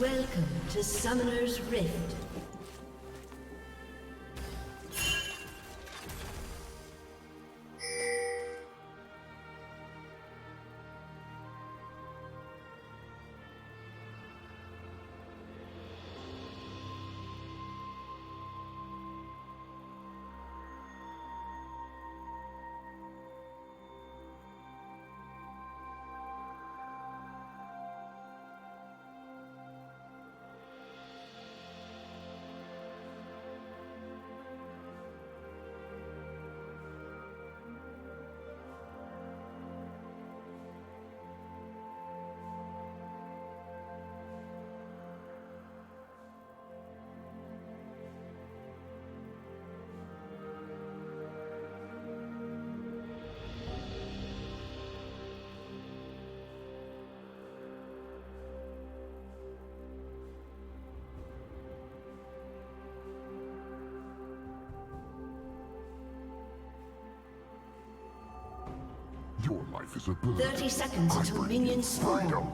Welcome to Summoner's Rift. Your life is a burden. 30 seconds until minions spawn.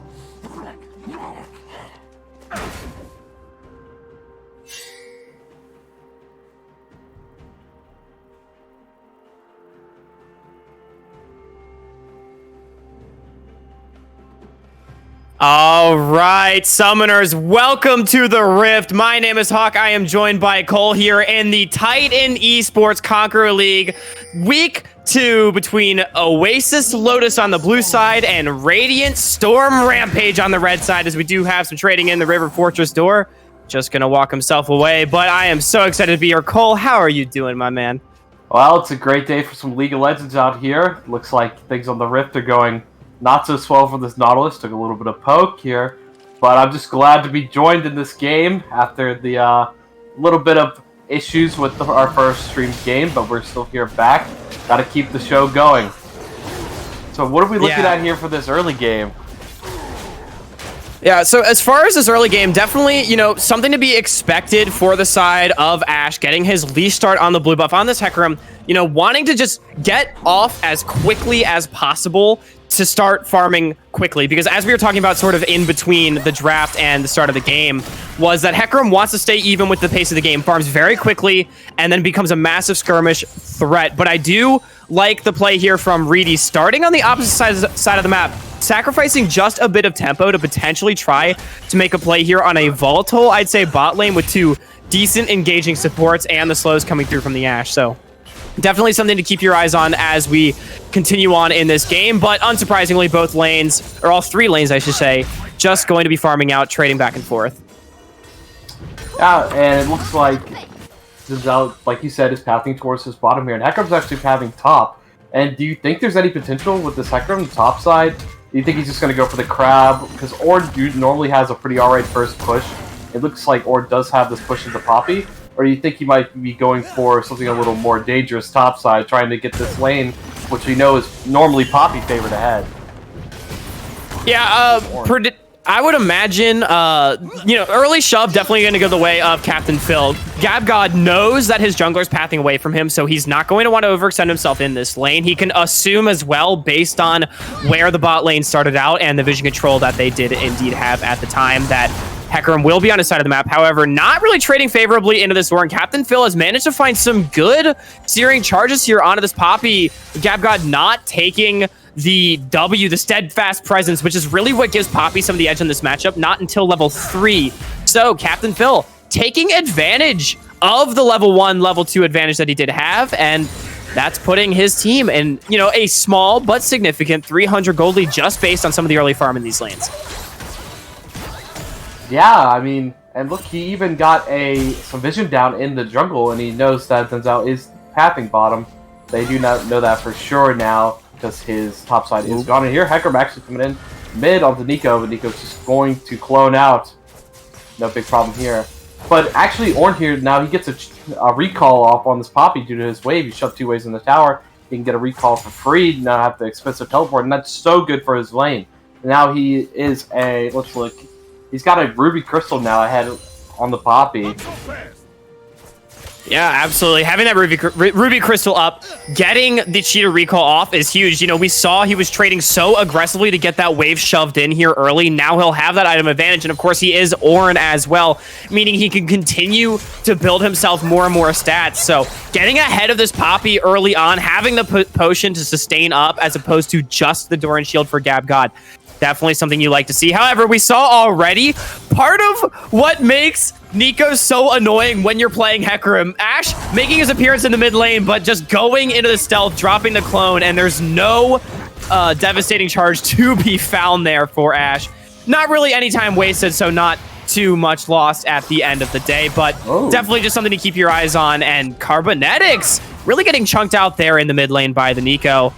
All right, Summoners, welcome to the Rift. My name is Hawk. I am joined by Cole here in the Titan Esports Conqueror League. Week 2 between Oasis Lotus on the blue side and Radiant Storm Rampage on the red side, as we do have some trading in the River Fortress door. Just going to walk himself away, but I am so excited to be here. Cole, how are you doing, my man? Well, it's a great day for some League of Legends out here. Looks like things on the Rift are going not so swell for this Nautilus. Took a little bit of poke here, but I'm just glad to be joined in this game after the little bit of issues with our first streamed game, but we're still here back. Got to keep the show going. So what are we looking at here for this early game? Yeah, so as far as this early game, definitely, you know, something to be expected for the side of Ashe, getting his leash start on the blue buff on this Hecarim, you know, wanting to just get off as quickly as possible to start farming quickly, because as we were talking about sort of in between the draft and the start of the game, was that Hecarim wants to stay even with the pace of the game, farms very quickly, and then becomes a massive skirmish threat. But I do like the play here from Reedy, starting on the opposite side of the map, sacrificing just a bit of tempo to potentially try to make a play here on a volatile, I'd say, bot lane with two decent engaging supports and the slows coming through from the Ashe. So definitely something to keep your eyes on as we continue on in this game, but unsurprisingly, both lanes, or all three lanes, I should say, just going to be farming out, trading back and forth. Yeah, and it looks like Zinzel, like you said, is pathing towards his bottom here, and Hecarim's actually pathing top. And do you think there's any potential with this Hecarim top side? Do you think he's just going to go for the crab? Because Ord normally has a pretty alright first push. It looks like Ord does have this push into Poppy. Or do you think he might be going for something a little more dangerous topside, trying to get this lane, which we know is normally Poppy favored ahead? Yeah, I would imagine, you know, early shove definitely going to go the way of Captain Phil. GabGod knows that his jungler's pathing away from him, so he's not going to want to overextend himself in this lane. He can assume as well, based on where the bot lane started out and the vision control that they did indeed have at the time, that Hecarim will be on his side of the map. However, not really trading favorably into this war, and Captain Phil has managed to find some good searing charges here onto this Poppy. GabGod not taking the W, the steadfast presence, which is really what gives Poppy some of the edge in this matchup, not until level 3. So Captain Phil taking advantage of the level 1, level 2 advantage that he did have, and that's putting his team in, you know, a small but significant 300 gold lead just based on some of the early farm in these lanes. Yeah, I mean, and look, he even got some vision down in the jungle, and he knows that Zenzel is pathing bottom. They do not know that for sure now, because his top side is gone. And here, Hecarim actually coming in mid onto Nico, but Nico's just going to clone out. No big problem here. But actually, Ornn here, now he gets a recall off on this Poppy due to his wave. He shoved 2 waves in the tower. He can get a recall for free, not have the expensive teleport, and that's so good for his lane. Now he is let's look. He's got a Ruby Crystal now ahead on the Poppy. Yeah, absolutely. Having that Ruby Crystal up, getting the Cheetah Recall off is huge. You know, we saw he was trading so aggressively to get that wave shoved in here early. Now he'll have that item advantage, and of course he is Orin as well, meaning he can continue to build himself more and more stats. So getting ahead of this Poppy early on, having the potion to sustain up as opposed to just the Doran Shield for Gab God. Definitely something you like to see. However, we saw already part of what makes Nico so annoying when you're playing Hecarim. Ashe making his appearance in the mid lane, but just going into the stealth, dropping the clone, and there's no devastating charge to be found there for Ashe. Not really any time wasted, so not too much lost at the end of the day, but definitely just something to keep your eyes on. And Carbonetics really getting chunked out there in the mid lane by the Nico.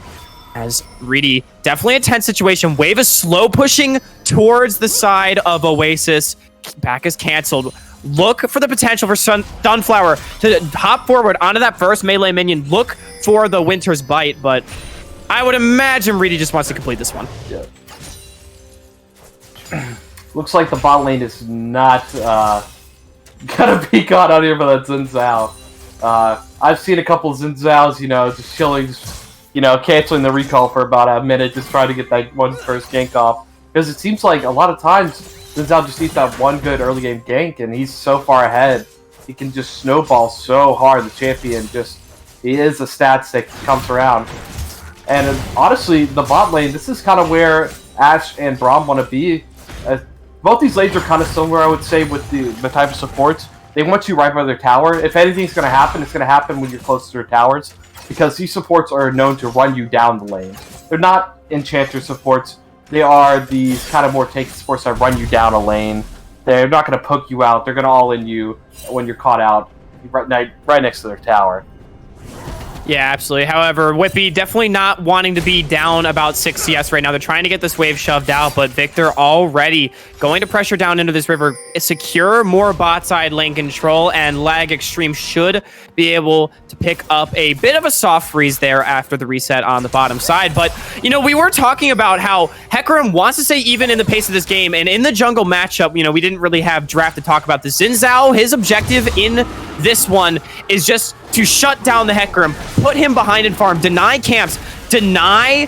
As Reedy, definitely a tense situation. Wave is slow pushing towards the side of Oasis. Back is canceled. Look for the potential for Sunflower to hop forward onto that first melee minion. Look for the Winter's Bite, but I would imagine Reedy just wants to complete this one. Yeah. Looks like the bot lane is not gonna be caught out here by that Xin Zhao. I've seen a couple of Xin Zhaos, you know, just chilling, you know, canceling the recall for about a minute, just trying to get that one first gank off. Because it seems like a lot of times, Xin Zhao just needs that one good early game gank, and he's so far ahead. He can just snowball so hard. The champion just, he is a stats that comes around. And honestly, the bot lane, this is kind of where Ashe and Braum want to be. Both these lanes are kind of similar, I would say, with the type of supports. They want you right by their tower. If anything's going to happen, it's going to happen when you're close to their towers. Because these supports are known to run you down the lane. They're not enchanter supports. They are these kind of more tanky supports that run you down a lane. They're not going to poke you out. They're going to all-in you when you're caught out right next to their tower. Yeah, absolutely. However, Whippy definitely not wanting to be down about 6 CS right now. They're trying to get this wave shoved out, but Victor already going to pressure down into this river, secure more bot side lane control, and Lag Extreme should be able to pick up a bit of a soft freeze there after the reset on the bottom side. But, you know, we were talking about how Hecarim wants to stay even in the pace of this game, and in the jungle matchup, you know, we didn't really have draft to talk about the Xin Zhao. His objective in this one is just to shut down the Hecarim, put him behind and farm, deny camps, deny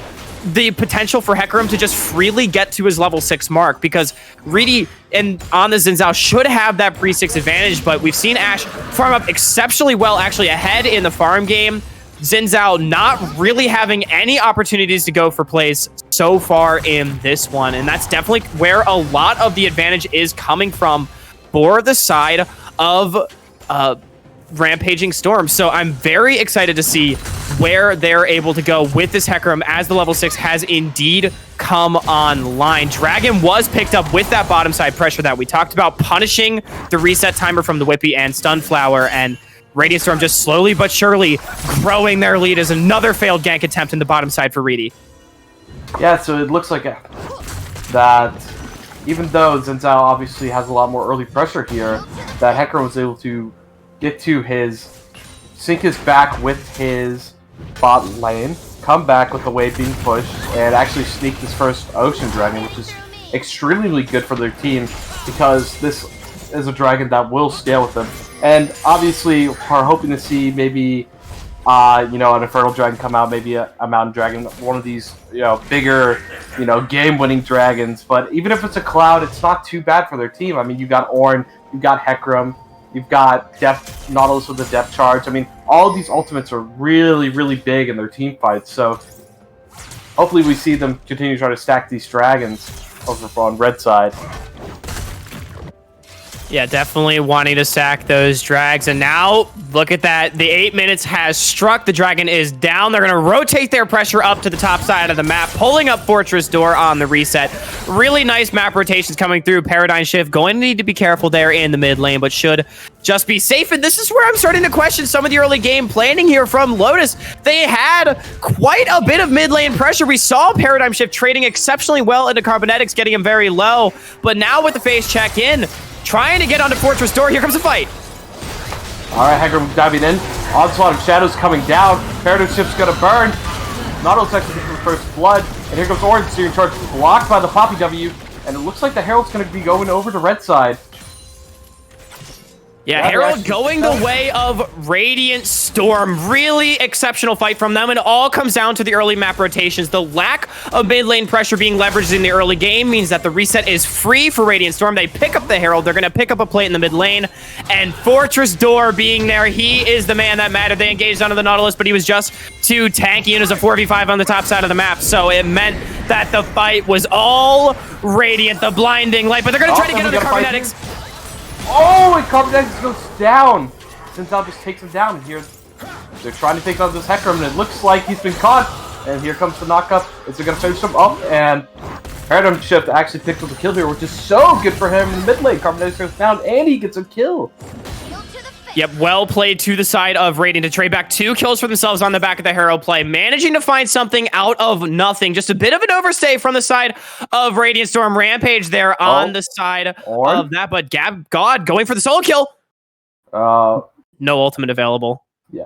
the potential for Hecarim to just freely get to his level 6 mark, because Reedy and on the Xin Zhao should have that pre-6 advantage, but we've seen Ashe farm up exceptionally well, actually ahead in the farm game. Xin Zhao not really having any opportunities to go for plays so far in this one, and that's definitely where a lot of the advantage is coming from for the side of Rampaging Storm. So I'm very excited to see where they're able to go with this Hecarim as the level 6 has indeed come online. Dragon was picked up with that bottom side pressure that we talked about, punishing the reset timer from the Whippy and Stunflower, and Radiant Storm just slowly but surely growing their lead as another failed gank attempt in the bottom side for Reedy. Yeah, so it looks like that even though Xin Zhao obviously has a lot more early pressure here, that Hecarim was able to get to sync his back with his bot lane, come back with the wave being pushed, and actually sneak this first Ocean Dragon, which is extremely good for their team, because this is a dragon that will scale with them. And obviously, are hoping to see maybe, you know, an Infernal Dragon come out, maybe a Mountain Dragon, one of these, you know, bigger, you know, game-winning dragons. But even if it's a Cloud, it's not too bad for their team. I mean, you've got Ornn, you've got Hecarim, you've got Nautilus with the depth charge. I mean, all of these ultimates are really, really big in their team fights. So hopefully we see them continue to try to stack these dragons over on red side. Yeah, definitely wanting to sack those drags. And now, look at that. The 8 minutes has struck. The dragon is down. They're going to rotate their pressure up to the top side of the map, pulling up Fortress Door on the reset. Really nice map rotations coming through. Paradigm Shift going to need to be careful there in the mid lane, but should just be safe. And this is where I'm starting to question some of the early game planning here from Lotus. They had quite a bit of mid lane pressure. We saw Paradigm Shift trading exceptionally well into Carbonetics, getting him very low. But now with the phase check in, trying to get onto Fortress Door. Here comes the fight. Alright, Hecarim diving in. Onslaught of Shadows coming down. Paradigm Shift's gonna burn. Nautilus actually gets the first blood. And here goes Orange steering charge, blocked by the Poppy W. And it looks like the Herald's gonna be going over to red side. Yeah, Yeah, Herald actually- going the way of Radiant Storm. Really exceptional fight from them. And it all comes down to the early map rotations. The lack of mid lane pressure being leveraged in the early game means that the reset is free for Radiant Storm. They pick up the Herald. They're going to pick up a plate in the mid lane. And Fortress Door being there, he is the man that mattered. They engaged onto the Nautilus, but he was just too tanky, and it was a 4v5 on the top side of the map. So it meant that the fight was all Radiant, the blinding light. But they're going to try to get on the Cybernetics. Oh, and Cybernetics goes down. Zenzel just takes him down. Here, they're trying to take out this Hecarim, and it looks like he's been caught. And here comes the knockup. Is it going to finish him up? And Paradigm Shift actually picks up the kill here, which is so good for him in the mid lane. Cybernetics goes down, and he gets a kill. Yep, well played to the side of Radiant to trade back 2 kills for themselves on the back of the Herald play. Managing to find something out of nothing. Just a bit of an overstay from the side of Radiant Storm. Rampage there on the side of that. But God going for the solo kill. No ultimate available. Yeah.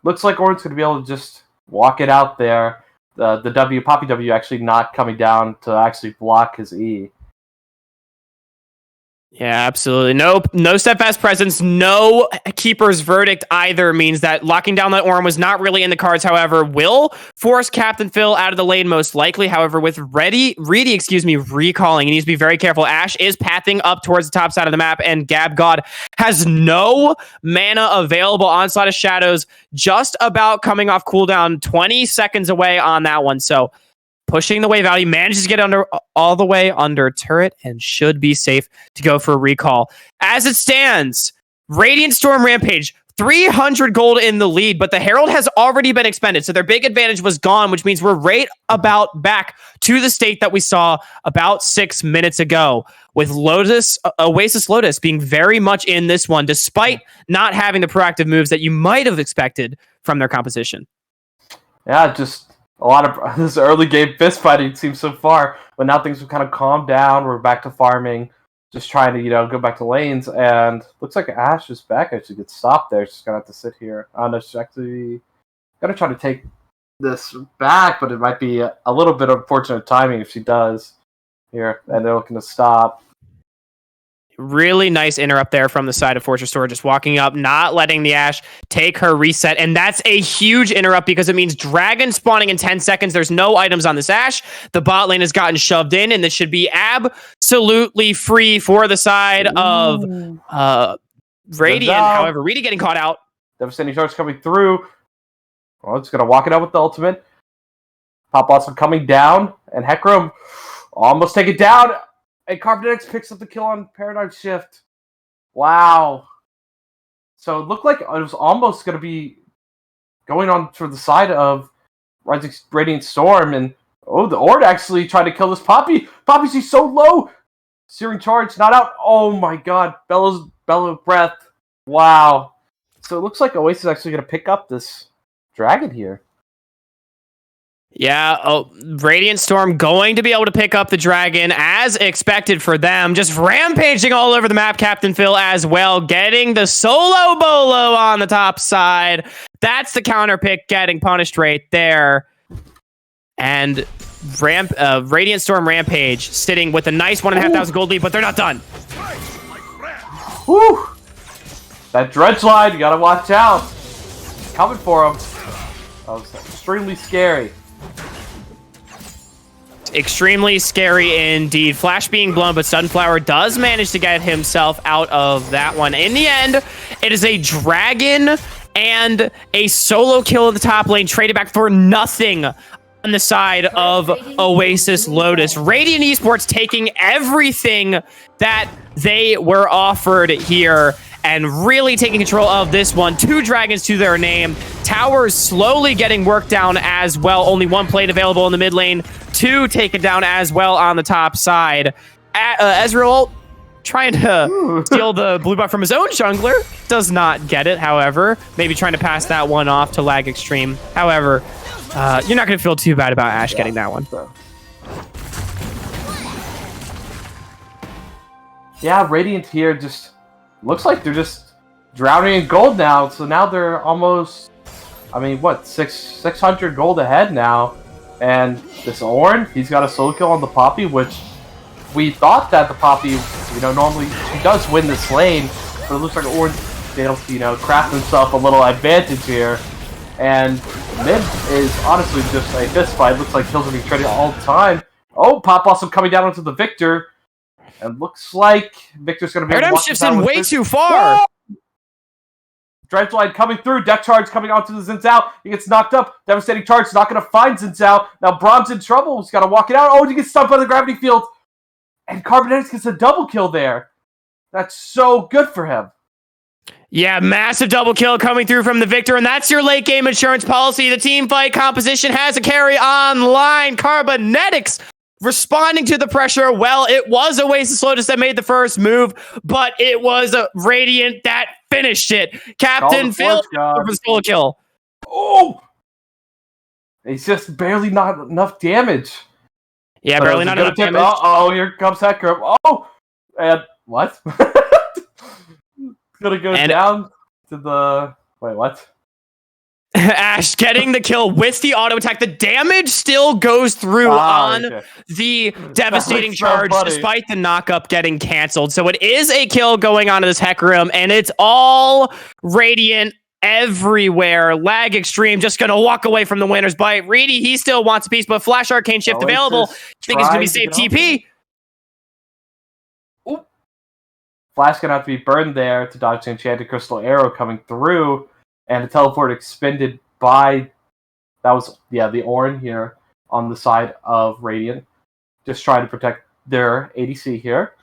Looks like Ornn's going to be able to just walk it out there. The Poppy W actually not coming down to actually block his E. Yeah, absolutely. No steadfast presence, no keeper's verdict either means that locking down that Ornn was not really in the cards. However, will force Captain Phil out of the lane most likely. However, with Reedy, recalling, he needs to be very careful. Ashe is pathing up towards the top side of the map, and Gab God has no mana available. Onslaught of Shadows just about coming off cooldown, 20 seconds away on that one. So pushing the wave out, he manages to get all the way under turret and should be safe to go for a recall. As it stands, Radiant Storm Rampage, 300 gold in the lead, but the Herald has already been expended, so their big advantage was gone, which means we're right about back to the state that we saw about 6 minutes ago, with Oasis Lotus being very much in this one, despite not having the proactive moves that you might have expected from their composition. Yeah, just a lot of this early game fist fighting seems so far, but now things have kind of calmed down. We're back to farming, just trying to, go back to lanes, and looks like Ashe is back. Actually gets stopped there. She's gonna have to sit here. I don't know, she's actually gonna try to take this back, but it might be a little bit of unfortunate timing if she does here, and they're looking to stop. Really nice interrupt there from the side of Fortress Store, just walking up, not letting the Ashe take her reset. And that's a huge interrupt because it means Dragon spawning in 10 seconds. There's no items on this Ashe. The bot lane has gotten shoved in, and this should be absolutely free for the side of Radiant. However, Reedy getting caught out. Devastating charge coming through. Well, it's going to walk it out with the ultimate. Pop also coming down, and Hecarim almost take it down. And Cybernetics picks up the kill on Paradigm Shift. Wow. So it looked like it was almost going to be going on to the side of Radiant Storm. And, the Ornn actually tried to kill this Poppy. Poppy, she's so low. Searing Charge, not out. Oh my god. Bellow Breath. Wow. So it looks like Oasis is actually going to pick up this dragon here. Yeah, Radiant Storm going to be able to pick up the dragon as expected for them. Just rampaging all over the map, Captain Phil as well. Getting the solo bolo on the top side. That's the counter pick getting punished right there. And Radiant Storm Rampage sitting with a nice 1,500 gold lead, but they're not done. Whew! That dredge line, you gotta watch out. Coming for him. That was extremely scary. Extremely scary indeed. Flash being blown, but Sunflower does manage to get himself out of that one. In the end, it is a dragon and a solo kill in the top lane, traded back for nothing on the side of Oasis Lotus. Radiant Esports taking everything that they were offered here and really taking control of this one. 2 dragons to their name. Towers slowly getting worked down as well. Only 1 plate available in the mid lane. 2 taken down as well on the top side. Ezreal trying to steal the blue buff from his own jungler. Does not get it, however. Maybe trying to pass that one off to Lag Extreme. However, you're not going to feel too bad about Ashe getting that one. Yeah, Radiant here just looks like they're just drowning in gold now. So now they're almost, 600 gold ahead now. And this Ornn, he's got a solo kill on the Poppy, which we thought that the Poppy, normally she does win this lane. but it looks like Orange able to, you know, craft himself a little advantage here. And mid is honestly just a fist fight. Looks like kills are being traded all the time. Oh, Pop Blossom coming down onto the Victor. And looks like Victor's going to be able to Paradigm shifts in way too far. Dredgeline coming through. Death Charge coming onto the Xin Zhao. He gets knocked up. Devastating Charge not going to find Xin Zhao. Now Brahm's in trouble. He's got to walk it out. Oh, he gets stunned by the gravity field. And Carbonetics gets a double kill there. That's so good for him. Yeah, massive double kill coming through from the Victor, and that's your late game insurance policy. The team fight composition has a carry online. Carbonetics responding to the pressure. Well, it was Oasis Lotus that made the first move, but it was a Radiant that finished it. Captain Phil for the solo kill. Oh! It's just barely not enough damage. Yeah, barely not enough damage. Oh, here comes Hecarim. Oh! And what? Gonna go down to the... Wait, what? Ash getting the kill with the auto attack. The damage still goes through on the devastating charge, despite the knock-up getting canceled. So it is a kill going on to this Hecarim, and it's all Radiant everywhere. Lag Extreme just going to walk away from the winner's bite. Reedy, he still wants a piece, but Flash Arcane Shift available. Think he's going to be safe TP. Flash gonna have to be burned there to dodge the Enchanted Crystal Arrow coming through, and a teleport expended by the Ornn here on the side of Radiant, just trying to protect their ADC here.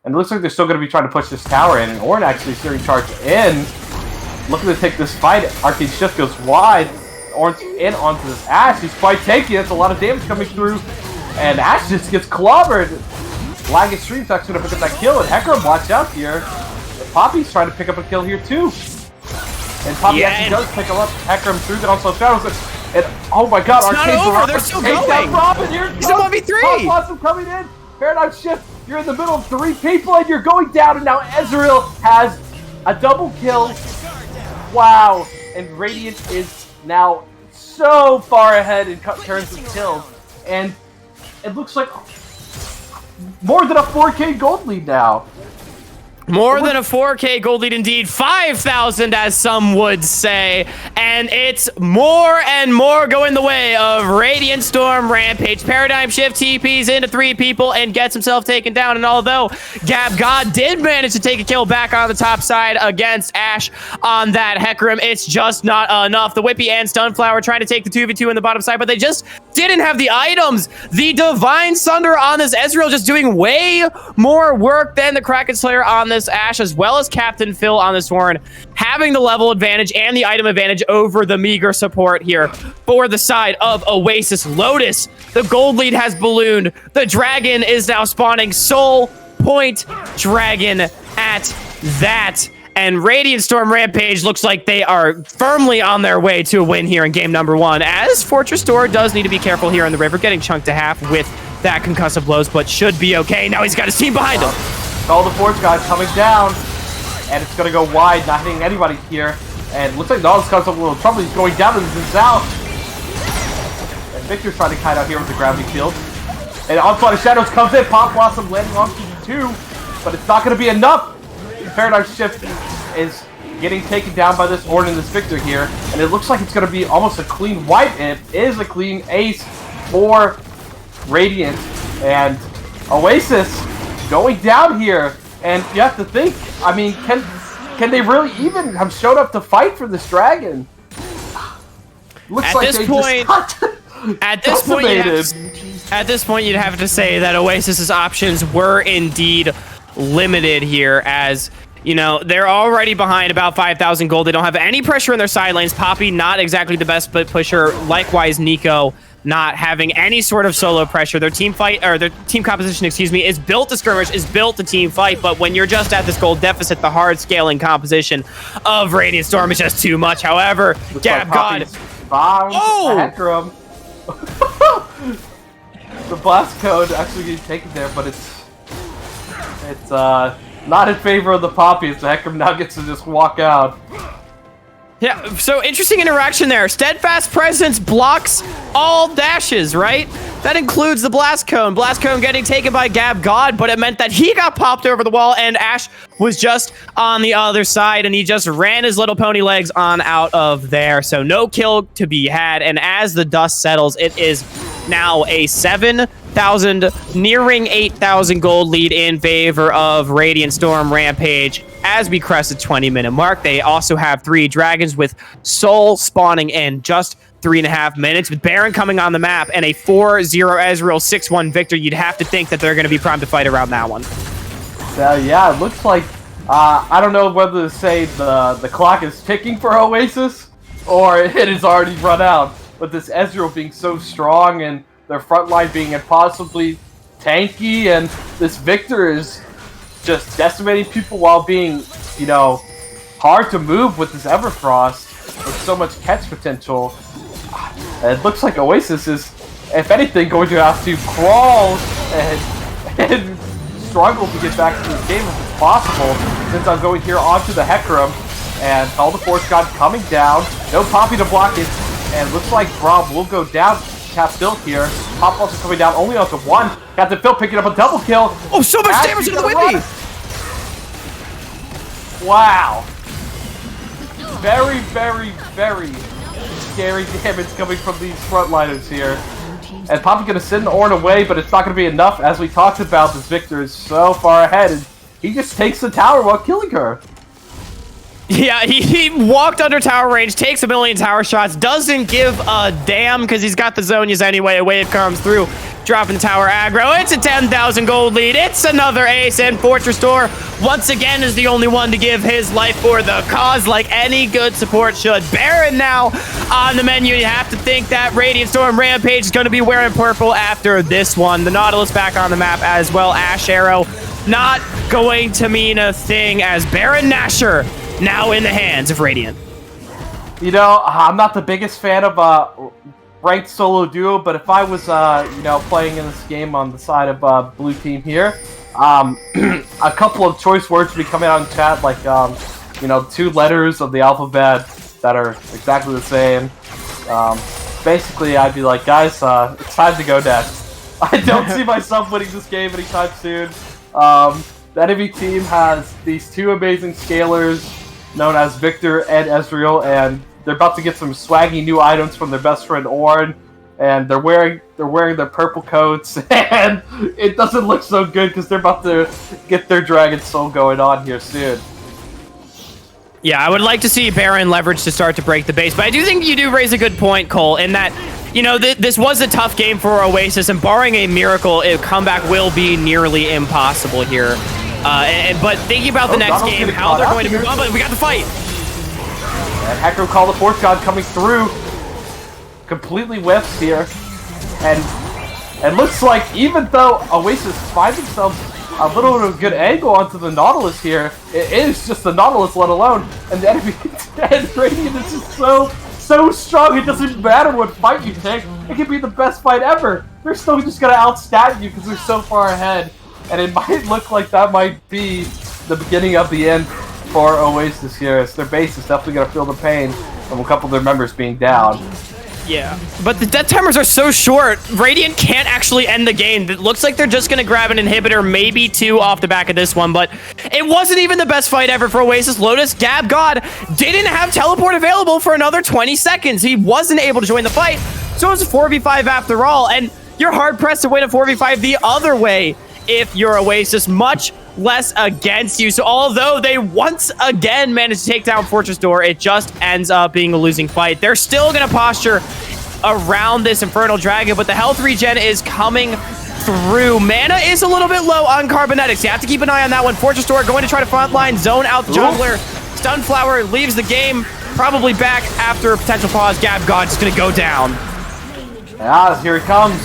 And it looks like they're still gonna be trying to push this tower in, and Ornn actually steering charge in, looking to take this fight. Arcane Shift goes wide. Ornn's in onto this Ashe. He's quite tanky. That's a lot of damage coming through, and Ashe just gets clobbered. Lag Extreme's actually going to pick up that kill, and Hecarim, watch out here. Poppy's trying to pick up a kill here, too. And Poppy actually does pick him up. Hecarim through that also shadows it. And, oh my god, it's not over, they're still going. Robin, here he's a 1v3. Pop Blossom coming in. Paradigm Shift, you're in the middle of 3 people, and you're going down, and now Ezreal has a double kill. Wow. And Radiant is now so far ahead in terms of kills. And it looks like more than a 4K gold lead now. More than a 4K gold lead indeed. 5,000 as some would say. And it's more and more going the way of Radiant Storm Rampage. Paradigm Shift TPs into 3 people and gets himself taken down. And although Gab God did manage to take a kill back on the top side against Ashe on that Hecarim, it's just not enough. The Whippy and Stunflower trying to take the 2v2 in the bottom side, but they just didn't have the items. The Divine Sunder on this Ezreal just doing way more work than the Kraken Slayer on this Ashe, as well as Captain Phil on this Ornn, having the level advantage and the item advantage over the meager support here for the side of Oasis Lotus. The gold lead has ballooned. The dragon is now spawning. Soul Point Dragon at that. And Radiant Storm Rampage looks like they are firmly on their way to a win here in game number 1, as Fortress Door does need to be careful here in the river, getting chunked to half with that concussive blows, but should be okay. Now he's got his team behind him. All the Forge guys coming down, and it's going to go wide, not hitting anybody here. And looks like Nautilus comes up with a little trouble. He's going down to the Xin Zhao. And Victor's trying to kite out here with the gravity field. And Onslaught of Shadows comes in. Pop Blossom landing on Q2, but it's not going to be enough. Paradigm Shift is getting taken down by this Ornn and this Victor here, and it looks like it's going to be almost a clean wipe, and it is a clean ace for Radiant. And Oasis going down here, and you have to think, I mean, can they really even have showed up to fight for this dragon? Looks like they just at this point, you'd have to say that Oasis's options were indeed limited here, as you know, they're already behind about 5,000 gold. They don't have any pressure in their side lanes. Poppy, not exactly the best pusher. Likewise, Nico, not having any sort of solo pressure. Their team fight, or their team composition, excuse me, is built to skirmish, is built to team fight. But when you're just at this gold deficit, the hard scaling composition of Radiant Storm is just too much. However, Gab God. Oh! The blast code actually getting taken there, but it's not in favor of the Poppy, so Hecarim now gets to just walk out. Yeah, so interesting interaction there. Steadfast Presence blocks all dashes, right? That includes the Blast Cone. Blast Cone getting taken by Gab God, but it meant that he got popped over the wall, and Ash was just on the other side, and he just ran his little pony legs on out of there. So no kill to be had, and as the dust settles, it is now a 7,000, nearing 8,000 gold lead in favor of Radiant Storm Rampage. As we crest the 20-minute mark, they also have 3 dragons with Soul spawning in just 3.5 minutes. With Baron coming on the map and a 4-0 Ezreal 6-1 victor, you'd have to think that they're going to be primed to fight around that one. Yeah, it looks like, I don't know whether to say the clock is ticking for Oasis, or it has already run out. But this Ezreal being so strong, and their front line being impossibly tanky, and this Victor is just decimating people while being, you know, hard to move with this Everfrost with so much catch potential. It looks like Oasis is, if anything, going to have to crawl and struggle to get back to this game if it's possible, since I'm going here onto the Hecarim, and all the Force God coming down, no Poppy to block it, and looks like Braum will go down. Captain Phil here. Pop also coming down only onto 1. Captain Phil picking up a double kill. Oh, so much damage to the Whippy! Wow. Very, very, very scary damage coming from these frontliners here. And Poppy going to send Ornn away, but it's not going to be enough. As we talked about, this Victor is so far ahead, and he just takes the tower while killing her. Yeah, he walked under tower range, takes 1 million tower shots, doesn't give a damn because he's got the Zonias anyway. A wave comes through, dropping tower aggro. It's a 10,000 gold lead. It's another ace, and Fortress Door once again is the only one to give his life for the cause like any good support should. Baron now on the menu. You have to think that Radiant Storm Rampage is going to be wearing purple after this one. The Nautilus back on the map as well. Ash Arrow not going to mean a thing as Baron Nashor now in the hands of Radiant. You know, I'm not the biggest fan of ranked solo duo, but if I was, you know, playing in this game on the side of blue team here, a couple of choice words would be coming out in chat, like, you know, 2 letters of the alphabet that are exactly the same. Basically, I'd be like, guys, it's time to go next. I don't see myself winning this game anytime soon. The enemy team has these 2 amazing scalers known as Victor and Ezreal, and they're about to get some swaggy new items from their best friend Ornn, and they're wearing their purple coats, and it doesn't look so good because they're about to get their Dragon Soul going on here soon. Yeah, I would like to see Baron leverage to start to break the base, but I do think you do raise a good point, Cole, in that, you know, this was a tough game for Oasis, and barring a miracle, a comeback will be nearly impossible here. But thinking about the next game, how they're going to move on, but we got the fight. And Hecarim Call the Force God coming through, completely whiffs here, and looks like even though Oasis find themselves a little bit of a good angle onto the Nautilus here, it is just the Nautilus let alone, and the enemy and Radiant is just so strong. It doesn't matter what fight you take; it could be the best fight ever. They're still just gonna outstat you because they're so far ahead. And it might look like that might be the beginning of the end for Oasis here, as their base is definitely going to feel the pain from a couple of their members being down. Yeah, but the death timers are so short. Radiant can't actually end the game. It looks like they're just going to grab an inhibitor, maybe 2 off the back of this one, but it wasn't even the best fight ever for Oasis. Lotus, Gab God didn't have teleport available for another 20 seconds. He wasn't able to join the fight, so it was a 4v5 after all, and you're hard-pressed to win a 4v5 the other way if you're Oasis, much less against you. So although they once again managed to take down Fortress Door, it just ends up being a losing fight. They're still going to posture around this Infernal Dragon, but the health regen is coming through. Mana is a little bit low on Carbonetics. You have to keep an eye on that one. Fortress Door going to try to frontline, zone out the jungler. Stunflower leaves the game, probably back after a potential pause. Gab God is going to go down. Yeah, here he comes.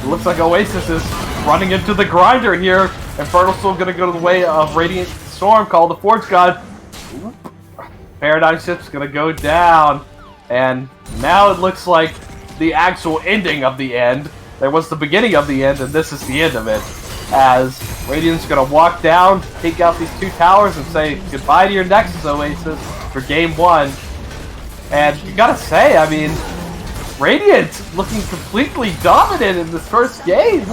It looks like Oasis is running into the grinder here. Infernal Soul going to go to the way of Radiant Storm, called the Forge God. Paradigm Ship's going to go down. And now it looks like the actual ending of the end. There was the beginning of the end, and this is the end of it. As Radiant's going to walk down, take out these 2 towers, and say goodbye to your Nexus, Oasis, for game 1. And you gotta say, I mean, Radiant looking completely dominant in this first game.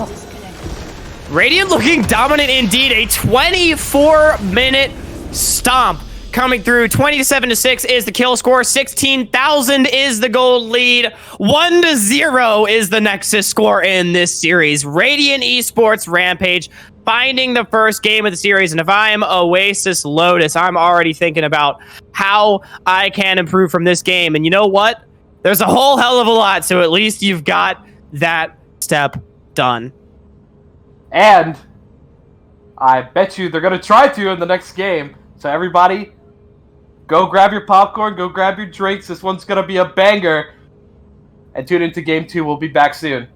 Radiant looking dominant indeed. A 24-minute stomp coming through. 27-6 is the kill score. 16,000 is the gold lead. 1-0 is the Nexus score in this series. Radiant Esports Rampage finding the first game of the series. And if I'm Oasis Lotus, I'm already thinking about how I can improve from this game. And you know what? There's a whole hell of a lot. So at least you've got that step done. And I bet you they're going to try to in the next game. So everybody, go grab your popcorn, go grab your drinks. This one's going to be a banger. And tune into Game 2. We'll be back soon.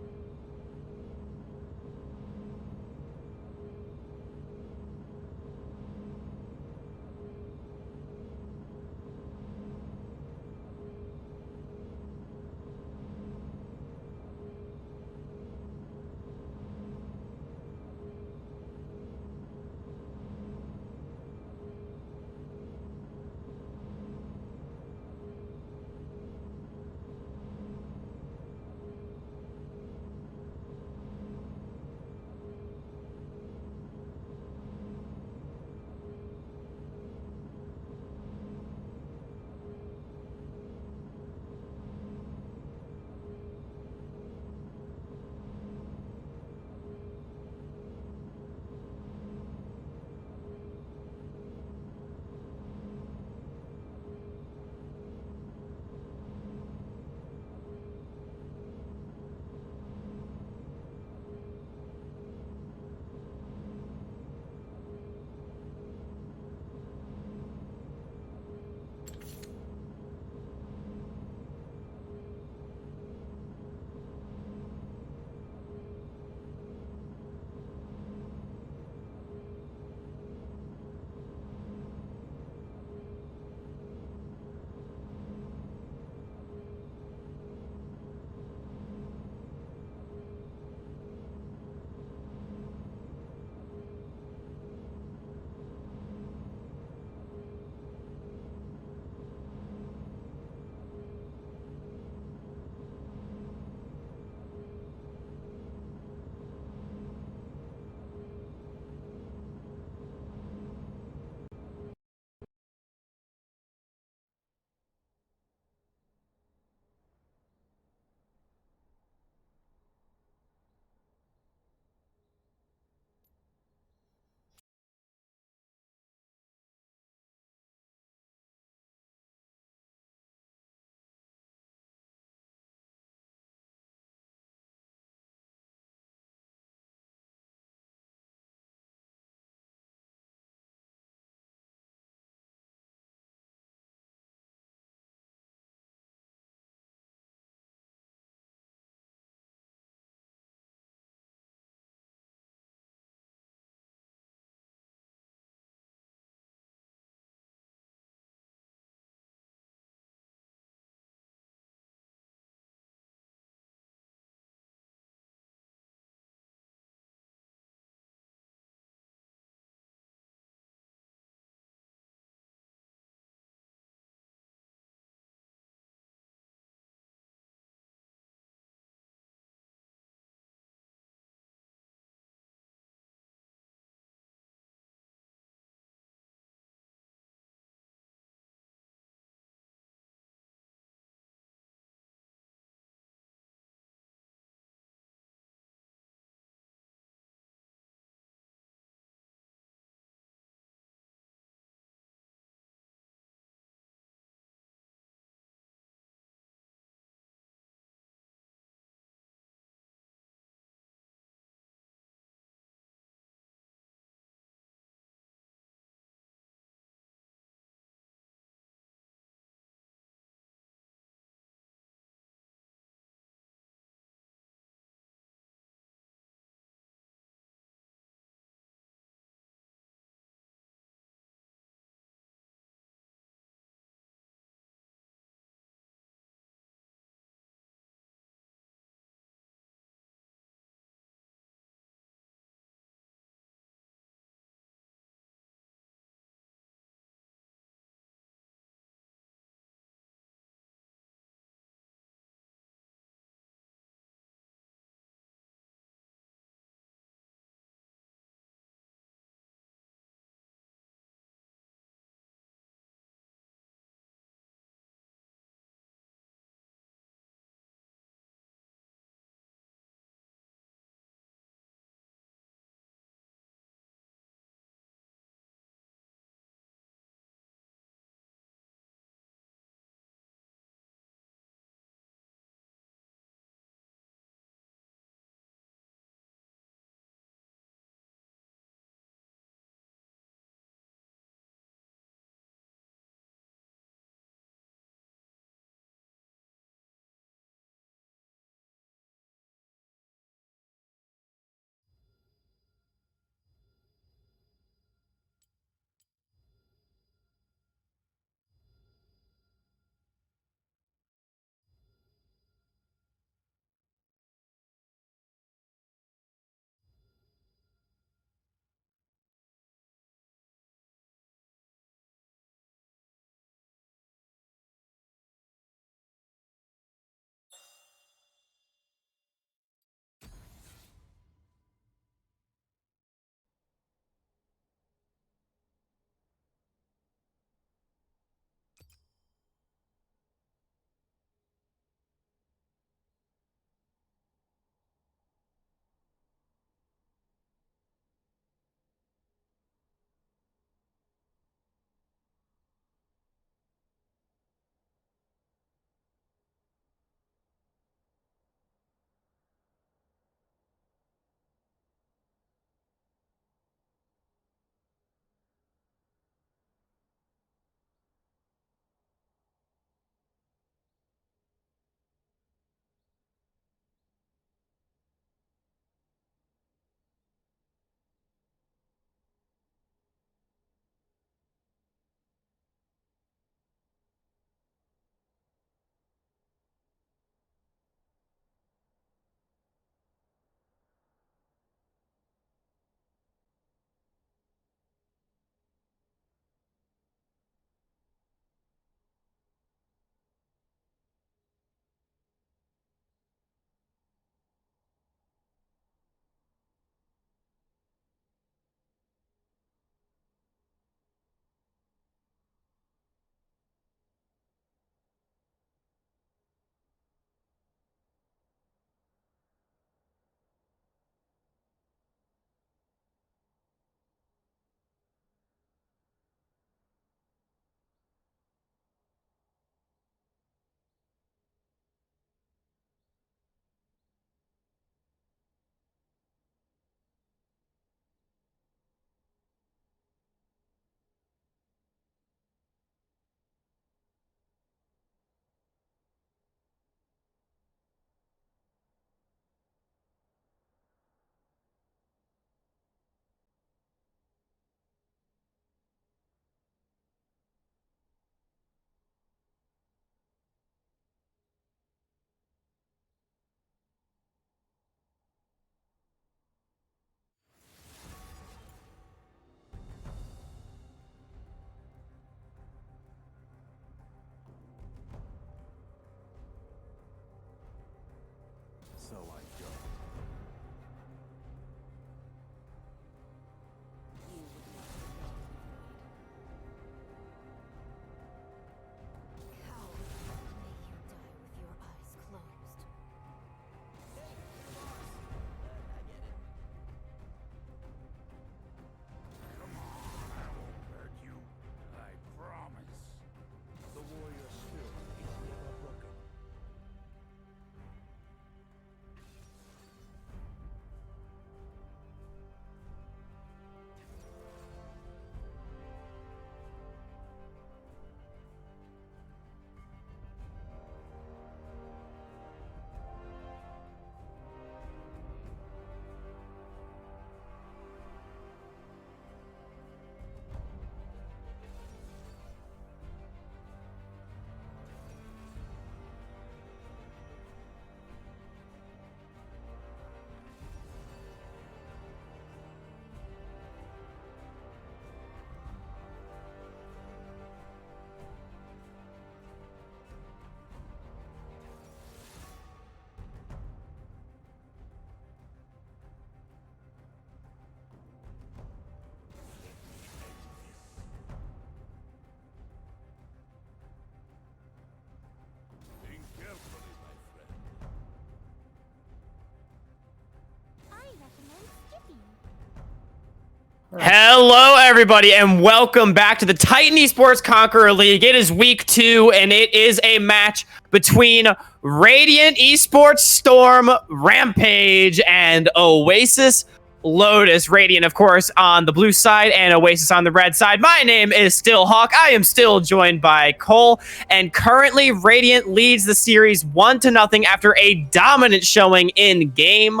Hello, everybody, and welcome back to the Titan Esports Conqueror League. It is week 2, and it is a match between Radiant Esports Storm, Rampage, and Oasis Lotus. Radiant, of course, on the blue side, and Oasis on the red side. My name is still Hawk. I am still joined by Cole, and currently Radiant leads the series 1-0 after a dominant showing in game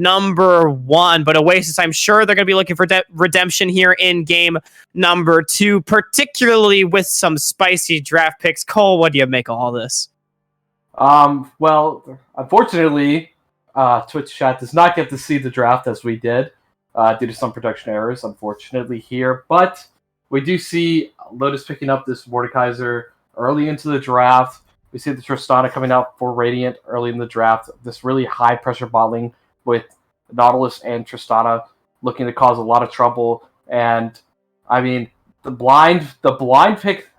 number 1. But Oasis, I'm sure they're going to be looking for redemption here in game number 2, particularly with some spicy draft picks. Cole, what do you make of all this? Well, unfortunately, Twitch chat does not get to see the draft as we did due to some production errors, unfortunately, here. But we do see Lotus picking up this Mordekaiser early into the draft. We see the Tristana coming out for Radiant early in the draft. This really high-pressure bot lane with Nautilus and Tristana looking to cause a lot of trouble. And, I mean, the blind pick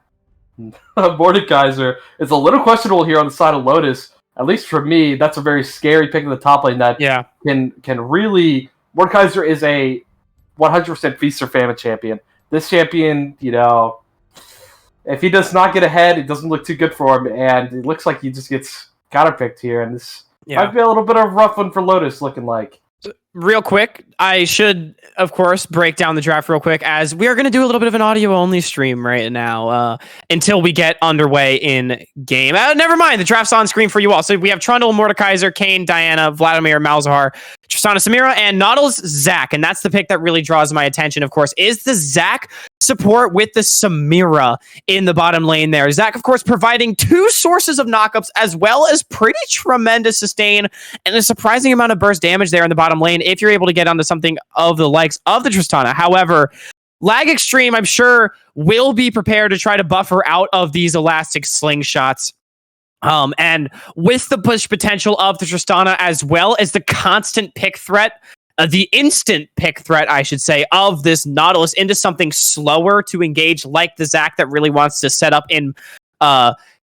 Mordekaiser is a little questionable here on the side of Lotus. At least for me, that's a very scary pick in the top lane that can really... Mordekaiser is a 100% feast or famine champion. This champion, you know, if he does not get ahead, it doesn't look too good for him, and it looks like he just gets counterpicked here, and this might be a little bit of a rough one for Lotus, looking like. Real quick, I should, of course, break down the draft real quick, as we are going to do a little bit of an audio-only stream right now until we get underway in game. Never mind, the draft's on screen for you all. So we have Trundle, Mordekaiser, Kayn, Diana, Vladimir, Malzahar, Tristana, Samira, and Nautilus, Zac. And that's the pick that really draws my attention, of course, is the Zac support with the Samira in the bottom lane there. Zac, of course, providing 2 sources of knockups as well as pretty tremendous sustain and a surprising amount of burst damage there in the bottom lane if you're able to get onto something of the likes of the Tristana. However, Lag Extreme, I'm sure, will be prepared to try to buffer out of these elastic slingshots. And with the push potential of the Tristana as well as the constant pick threat, the instant pick threat, I should say, of this Nautilus into something slower to engage like the Zac that really wants to set up in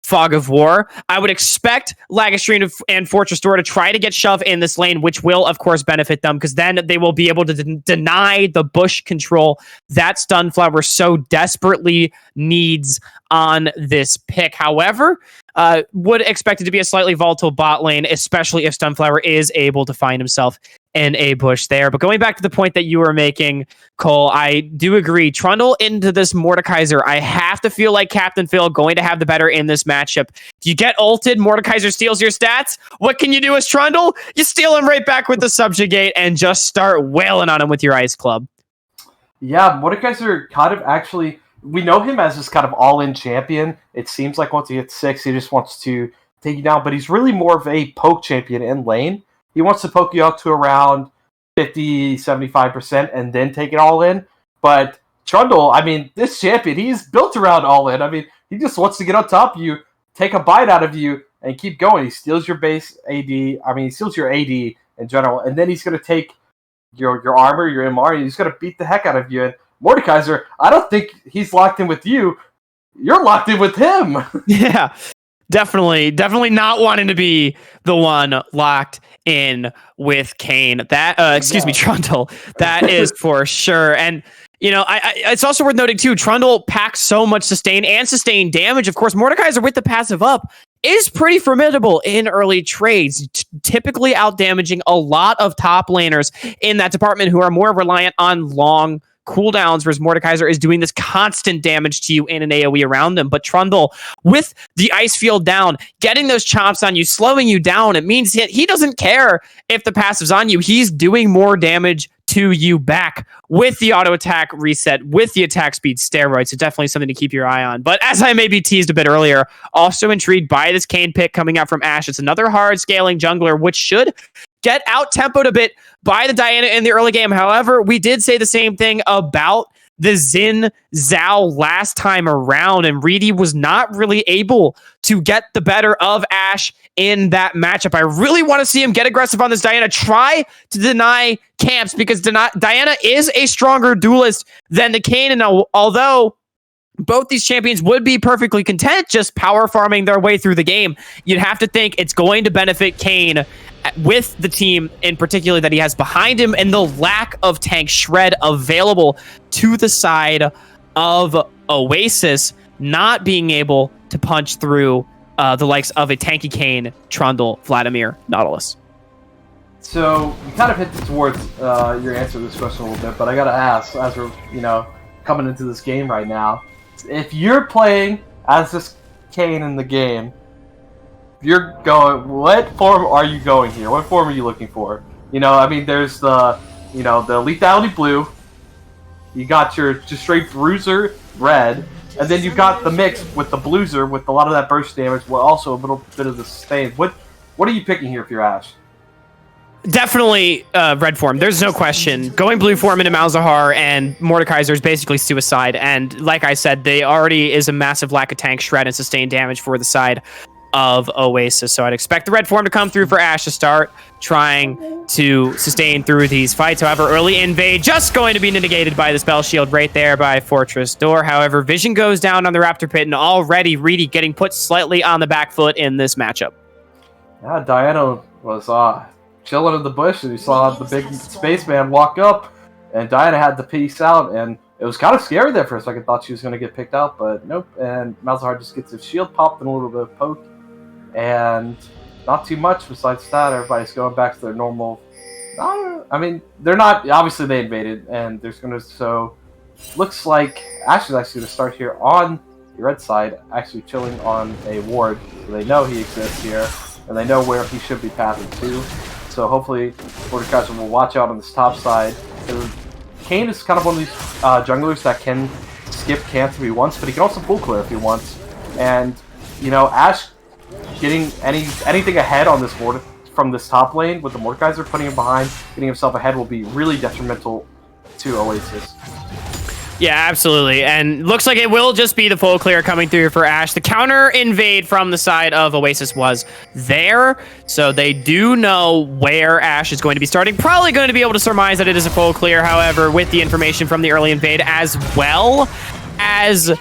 Fog of War, I would expect Lag Extreme and Fortress Door to try to get shove in this lane, which will, of course, benefit them, because then they will be able to deny the bush control that Stunflower so desperately needs on this pick. However, would expect it to be a slightly volatile bot lane, especially if Stunflower is able to find himself in a bush there. But going back to the point that you were making, Cole, I do agree. Trundle into this Mordekaiser. I have to feel like Captain Phil going to have the better in this matchup. You get ulted, Mordekaiser steals your stats. What can you do as Trundle? You steal him right back with the Subjugate and just start wailing on him with your Ice Club. Yeah, Mordekaiser kind of actually... We know him as this kind of all-in champion. It seems like once he hits 6, he just wants to take you down. But he's really more of a poke champion in lane. He wants to poke you up to around 50, 75% and then take it all in. But Trundle, I mean, this champion, he's built around all in. I mean, he just wants to get on top of you, take a bite out of you, and keep going. He steals your base AD. I mean, he steals your AD in general. And then he's going to take your armor, your MR, and he's going to beat the heck out of you. And Mordekaiser, I don't think he's locked in with you. You're locked in with him. Yeah, definitely not wanting to be the one locked in with Kayn. That, excuse me, Trundle. That is for sure. And, you know, it's also worth noting, too, Trundle packs so much sustain and sustained damage. Of course, Mordekaiser with the passive up is pretty formidable in early trades, typically out-damaging a lot of top laners in that department who are more reliant on long cooldowns, whereas Mordekaiser is doing this constant damage to you in an AoE around them. But Trundle, with the ice field down, getting those chomps on you, slowing you down, it means he doesn't care if the passive's on you. He's doing more damage to you back with the auto attack reset, with the attack speed steroids. So definitely something to keep your eye on. But as I maybe teased a bit earlier, also intrigued by this Kayn pick coming out from Ashe. It's another hard scaling jungler, which should get out-tempoed a bit by the Diana in the early game. However, we did say the same thing about the Xin Zhao last time around, and Reedy was not really able to get the better of Ashe in that matchup. I really want to see him get aggressive on this Diana, try to deny camps, because Diana is a stronger duelist than the Kayn, and although both these champions would be perfectly content just power farming their way through the game, you'd have to think it's going to benefit Kayn that with the team in particular that he has behind him and the lack of tank shred available to the side of Oasis, not being able to punch through the likes of a tanky Kane, Trundle, Vladimir, Nautilus. So you kind of hinted towards your answer to this question a little bit, but I gotta ask, as we're coming into this game right now, if you're playing as this Kane in the game, you're going. What form are you going here? What form are you looking for? I mean, there's the the lethality blue. You got your just straight bruiser red, and then you got the mix with the blueser with a lot of that burst damage, but also a little bit of the sustain. What are you picking here if you're Ash? Definitely red form. There's no question. Going blue form into Malzahar and Mordekaiser is basically suicide. And like I said, they already is a massive lack of tank shred and sustained damage for the side of Oasis. So I'd expect the red form to come through for Ash to start trying to sustain through these fights. However, early invade just going to be negated by the spell shield right there by Fortress Door. However, vision goes down on the Raptor Pit, and already Reedy getting put slightly on the back foot in this matchup. Yeah, Diana was chilling in the bush, and he saw the big spaceman walk up, and Diana had to peace out, and it was kind of scary there for a second. Thought she was going to get picked out, but nope. And Malzahar just gets his shield popped and a little bit of poke, and not too much besides that. Everybody's going back to their normal. I mean, they're not. Obviously, they invaded, and there's going to. So, looks like Ash is actually going to start here on the red side, actually chilling on a ward. So they know he exists here, and they know where he should be pathing to. So hopefully, Mordekaiser will watch out on this top side. Kane is kind of one of these junglers that can skip camps if he wants, but he can also full clear if he wants. And Ash getting anything ahead on this board from this top lane with the Mordekaiser, putting him behind, getting himself ahead will be really detrimental to Oasis. Yeah, absolutely. And looks like it will just be the full clear coming through for Ash. The counter invade from the side of Oasis was there, so they do know where Ash is going to be starting. Probably going to be able to surmise that it is a full clear, however, with the information from the early invade, as well as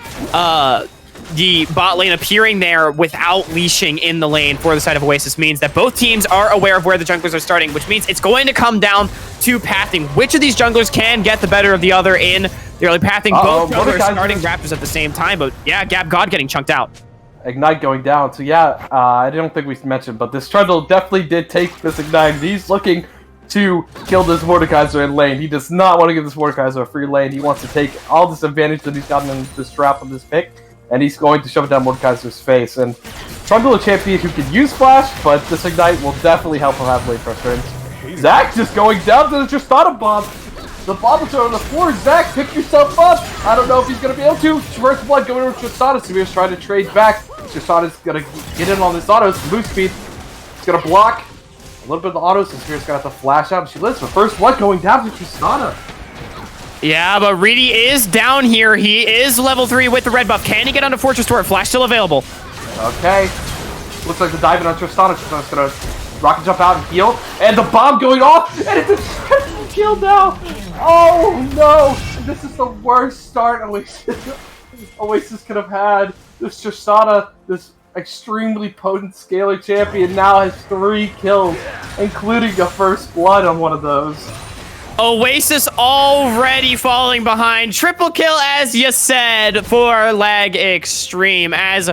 the bot lane appearing there without leashing in the lane for the side of Oasis means that both teams are aware of where the junglers are starting, which means it's going to come down to pathing. Which of these junglers can get the better of the other in the early pathing? Both junglers starting Raptors at the same time, but yeah, Gab God getting chunked out. Ignite going down. So yeah, I don't think we mentioned, but this Trundle definitely did take this Ignite. He's looking to kill this Mordekaiser in lane. He does not want to give this Mordekaiser a free lane. He wants to take all this advantage that he's gotten in this trap of this pick, and he's going to shove it down Mordekaiser's face. And Trundle, a champion who can use Flash, but this Ignite will definitely help him have lane pressure. And Zach just going down to the Tristana bomb. The bomb is on the floor. Zach, pick yourself up. I don't know if he's going to be able to. First blood going over to Tristana. Samir's trying to trade back. Tristana's going to get in on this auto. Boost speed. It's going to block a little bit of the auto. So Samir's going to have to flash out. She lives. But first blood going down to Tristana. Yeah, but Reedy is down here. He is level 3 with the red buff. Can he get onto Fortress Door? Flash still available. Okay. Looks like the dive in on Tristana. Tristana's going to rocket jump out and heal. And the bomb going off. And it's a kill now. Oh no. This is the worst start Oasis could have had. This Tristana, this extremely potent scalar champion, now has 3 kills, including a first blood on one of those. Oasis already falling behind. Triple kill, as you said, for Lag Extreme, as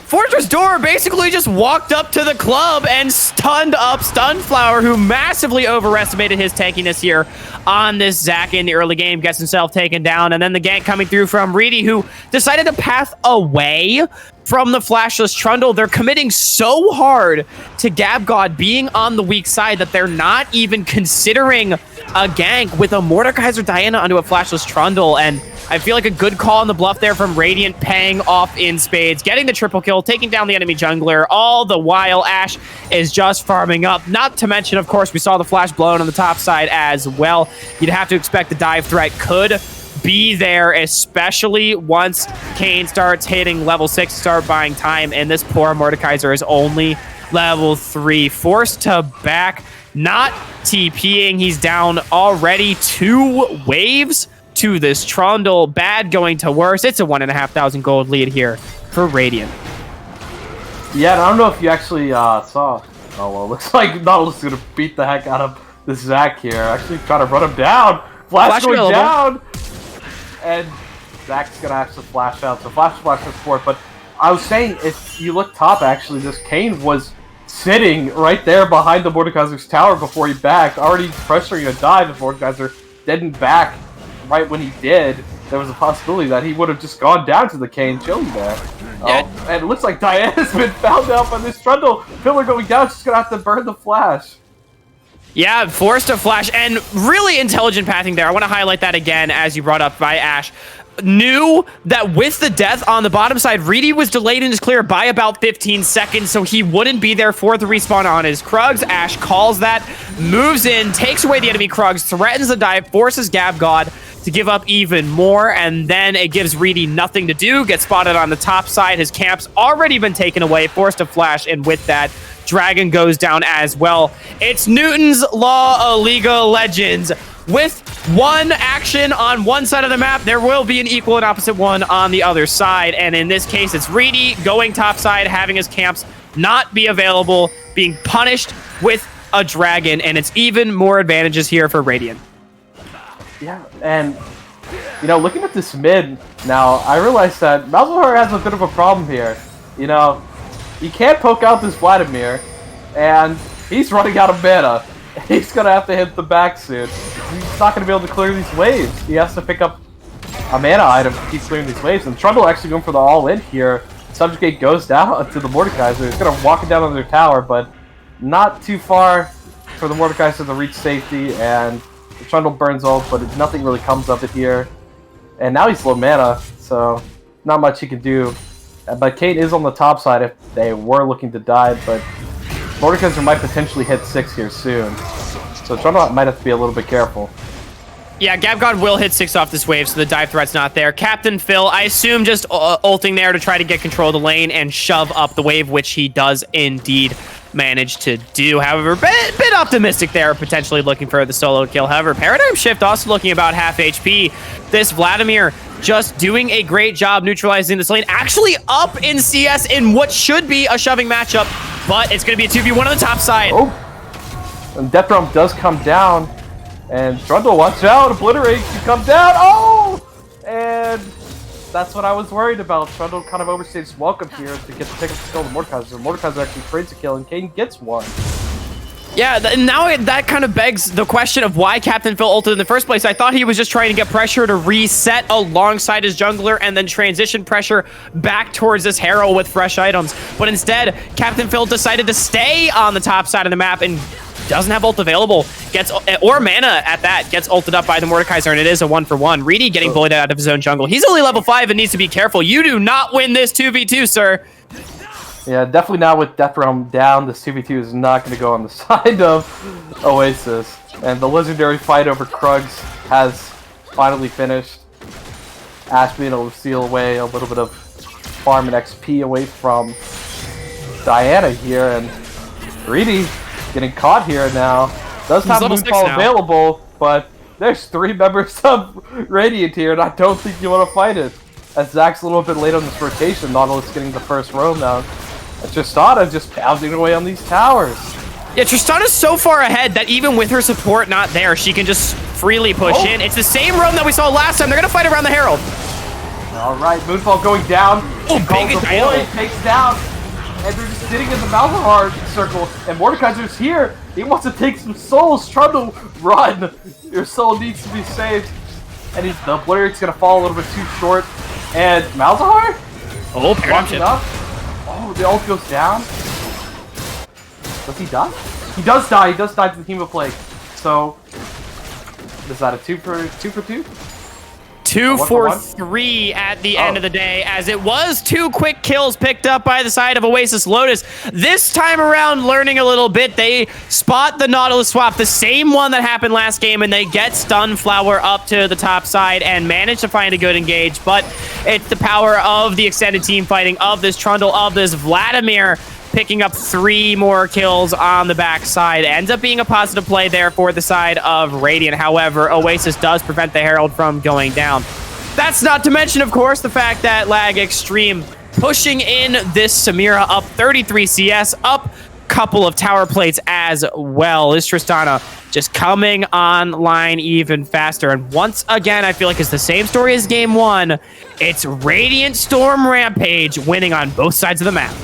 Fortress Door basically just walked up to the club and stunned up Stunflower, who massively overestimated his tankiness here on this Zac in the early game, gets himself taken down, and then the gank coming through from Reedy, who decided to path away from the flashless Trundle. They're committing so hard to Gab God being on the weak side that they're not even considering a gank with a Mordekaiser Diana onto a flashless Trundle, and I feel like a good call on the bluff there from Radiant, paying off in spades, getting the triple kill, taking down the enemy jungler, all the while Ash is just farming up. Not to mention, of course, we saw the flash blown on the top side as well. You'd have to expect the dive threat could be there, especially once Kane starts hitting level 6, start buying time, and this poor Mordekaiser is only level 3. Forced to back, not TPing. He's down already 2 waves to this Trundle. Bad going to worse. It's a 1,500 gold lead here for Radiant. Yeah, and I don't know if you actually saw Oh, well, looks like Nautilus is going to beat the heck out of this Zac here. Actually trying to run him down. Flash going down. And Zac's going to actually flash out. So flash for support. But I was saying, if you look top, actually, this Kayn was sitting right there behind the Mordekaiser's tower before he backed, already pressuring a dive if Mordekaiser didn't back right when he did. There was a possibility that he would have just gone down to the Kayn chilling there. Yeah. Oh, and it looks like Diana's been found out by this Trundle. Pillar going down, she's going to have to burn the flash. Yeah, forced to flash, and really intelligent pathing there. I want to highlight that again, as you brought up by Ash. Knew that with the death on the bottom side, Reedy was delayed in his clear by about 15 seconds, so he wouldn't be there for the respawn on his Krugs. Ash calls that, moves in, takes away the enemy Krugs, threatens the dive, forces GabGod to give up even more, and then it gives Reedy nothing to do. Gets spotted on the top side. His camp's already been taken away, forced to flash, and with that, Dragon goes down as well. It's Newton's Law of League of Legends. With one action on one side of the map, there will be an equal and opposite one on the other side. And in this case, it's Reedy going topside, having his camps not be available, being punished with a Dragon. And it's even more advantages here for Radiant. Yeah, and, you know, looking at this mid now, I realize that Malzahar has a bit of a problem here. You know, you can't poke out this Vladimir, and he's running out of mana. He's going to have to hit the back soon. He's not going to be able to clear these waves. He has to pick up a mana item to keep clearing these waves. And Trundle actually going for the all-in here. Subjugate goes down to the Mordekaiser. He's going to walk it down on their tower, but not too far for the Mordekaiser to reach safety. And the Trundle burns ult, but nothing really comes of it here. And now he's low mana, so not much he can do. But Kayn is on the top side if they were looking to dive, but Mordekaiser might potentially hit 6 here soon. So Trundle might have to be a little bit careful. Yeah, GabGod will hit 6 off this wave, so the dive threat's not there. Captain Phil, I assume just ulting there to try to get control of the lane and shove up the wave, which he does indeed manage to do. However, bit optimistic there, potentially looking for the solo kill. However, Paradigm Shift also looking about half HP. This Vladimir just doing a great job neutralizing this lane. Actually up in CS in what should be a shoving matchup, but it's going to be a 2v1 on the top side. Oh, and Death Realm does come down, and Trundle, watch out, Obliterate can come down. Oh, and that's what I was worried about. Trundle kind of overstayed his welcome here to get the ticket to kill the Mordekaiser. Mordekaiser actually trades a kill, and Kayn gets one. Yeah, and now that kind of begs the question of why Captain Phil ulted in the first place. I thought he was just trying to get pressure to reset alongside his jungler and then transition pressure back towards this Herald with fresh items. But instead, Captain Phil decided to stay on the top side of the map and doesn't have ult available, or mana at that, gets ulted up by the Mordekaiser, and it is a 1-for-1. Reedy getting bullied out of his own jungle. He's only level 5 and needs to be careful. You do not win this 2v2, sir. Yeah, definitely now with Death Realm down, this 2v2 is not going to go on the side of Oasis. And the legendary fight over Krugs has finally finished. Ash being able to steal away a little bit of farm and XP away from Diana here, and Reedy getting caught here now. Does have Moonfall available, but there's 3 members of Radiant here, and I don't think you want to fight it. As Zac's a little bit late on this rotation, Nautilus getting the first roam now. And Tristana just pounding away on these towers. Yeah, Tristana's so far ahead that even with her support not there, she can just freely push in. It's the same roam that we saw last time. They're going to fight around the Herald. All right, Moonfall going down. Oh, big boy takes down. And they're just sitting in the Malzahar circle. And Mordekaiser's here. He wants to take some souls. Trundle, run. Your soul needs to be saved. And the Blurrick's going to fall a little bit too short. And Malzahar? Oh, Paradigm up. Oh, the ult goes down. Does he die? He does die. He does die to the Hemo Plague. So, is that a 2 for 2? 2 for 3 at the end of the day, as it was 2 quick kills picked up by the side of Oasis Lotus. This time around, learning a little bit, they spot the Nautilus swap, the same one that happened last game, and they get Stunflower up to the top side and manage to find a good engage. But it's the power of the extended team fighting, of this Trundle, of this Vladimir, picking up 3 more kills on the backside. Ends up being a positive play there for the side of Radiant. However, Oasis does prevent the Herald from going down. That's not to mention, of course, the fact that Lag Extreme pushing in this Samira up 33 CS, up couple of tower plates as well. Is Tristana just coming online even faster. And once again, I feel like it's the same story as game one. It's Radiant Storm Rampage winning on both sides of the map.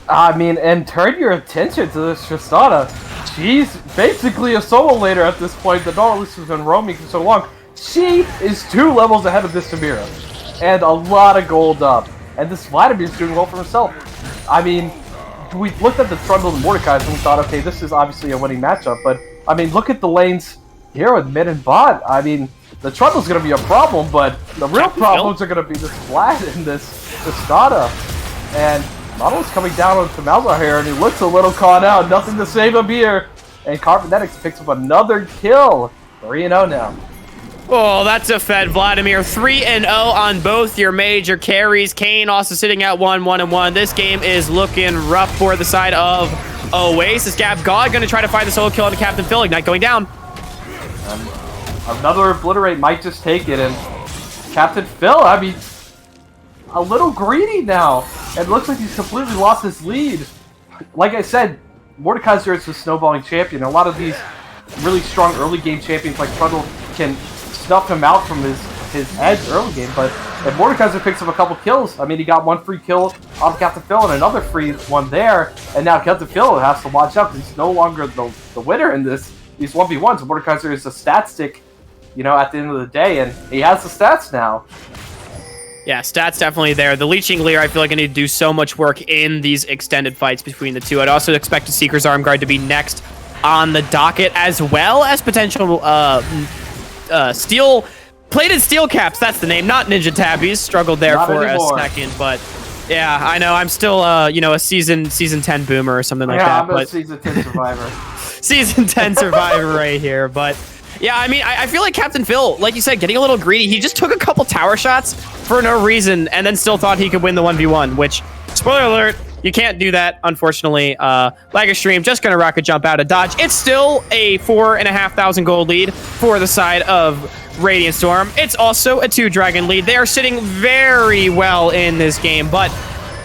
I mean, and turn your attention to this Tristana. She's basically a solo laner at this point. The Nautilus has been roaming for so long. She is 2 levels ahead of this Samira. And a lot of gold up. And this Vladimir's doing well for himself. I mean, we looked at the Trundle and Mordekaiser and we thought, okay, this is obviously a winning matchup. But, I mean, look at the lanes here with mid and bot. I mean, the Trundle's going to be a problem, but the real problems are going to be this Vlad and this Tristana. And Nautilus coming down onto Malzahar here, and he looks a little caught out. Nothing to save him here. And Carbonetics picks up another kill. 3-0 now. Oh, that's a fed Vladimir. 3-0 on both your major carries. Kane also sitting at 1-1-1. This game is looking rough for the side of Oasis. Gab God going to try to find the solo kill on Captain Phil. Ignite going down. Another Obliterate might just take it, and Captain Phil, I mean, a little greedy now. It looks like he's completely lost his lead. Like I said, Mordekaiser is a snowballing champion. A lot of these really strong early game champions like Trundle can snuff him out from his edge early game, but if Mordekaiser picks up a couple kills, I mean, he got 1 free kill on Captain Phil and another free one there, and now Captain Phil has to watch out because he's no longer the winner in these 1v1s. Mordekaiser is a stat stick, you know, at the end of the day, and he has the stats now. Yeah, stats definitely there. The Leeching Leer, I feel like I need to do so much work in these extended fights between the two. I'd also expect a Seeker's Arm Guard to be next on the docket, as well as potential plated steel caps. That's the name, not Ninja Tabbies. Struggled there Not for anymore. a second, but yeah, I know I'm still you know, a season 10 boomer or something like that. I'm a But season 10 survivor. season 10 survivor right here. But yeah, I mean, I feel like Captain Phil, like you said, getting a little greedy. He just took a couple tower shots for no reason and then still thought he could win the 1v1, which, spoiler alert, you can't do that, unfortunately. Lag Extreme just going to rocket jump out of dodge. It's still a 4,500 gold lead for the side of Radiant Storm. It's also a 2-dragon lead. They are sitting very well in this game, but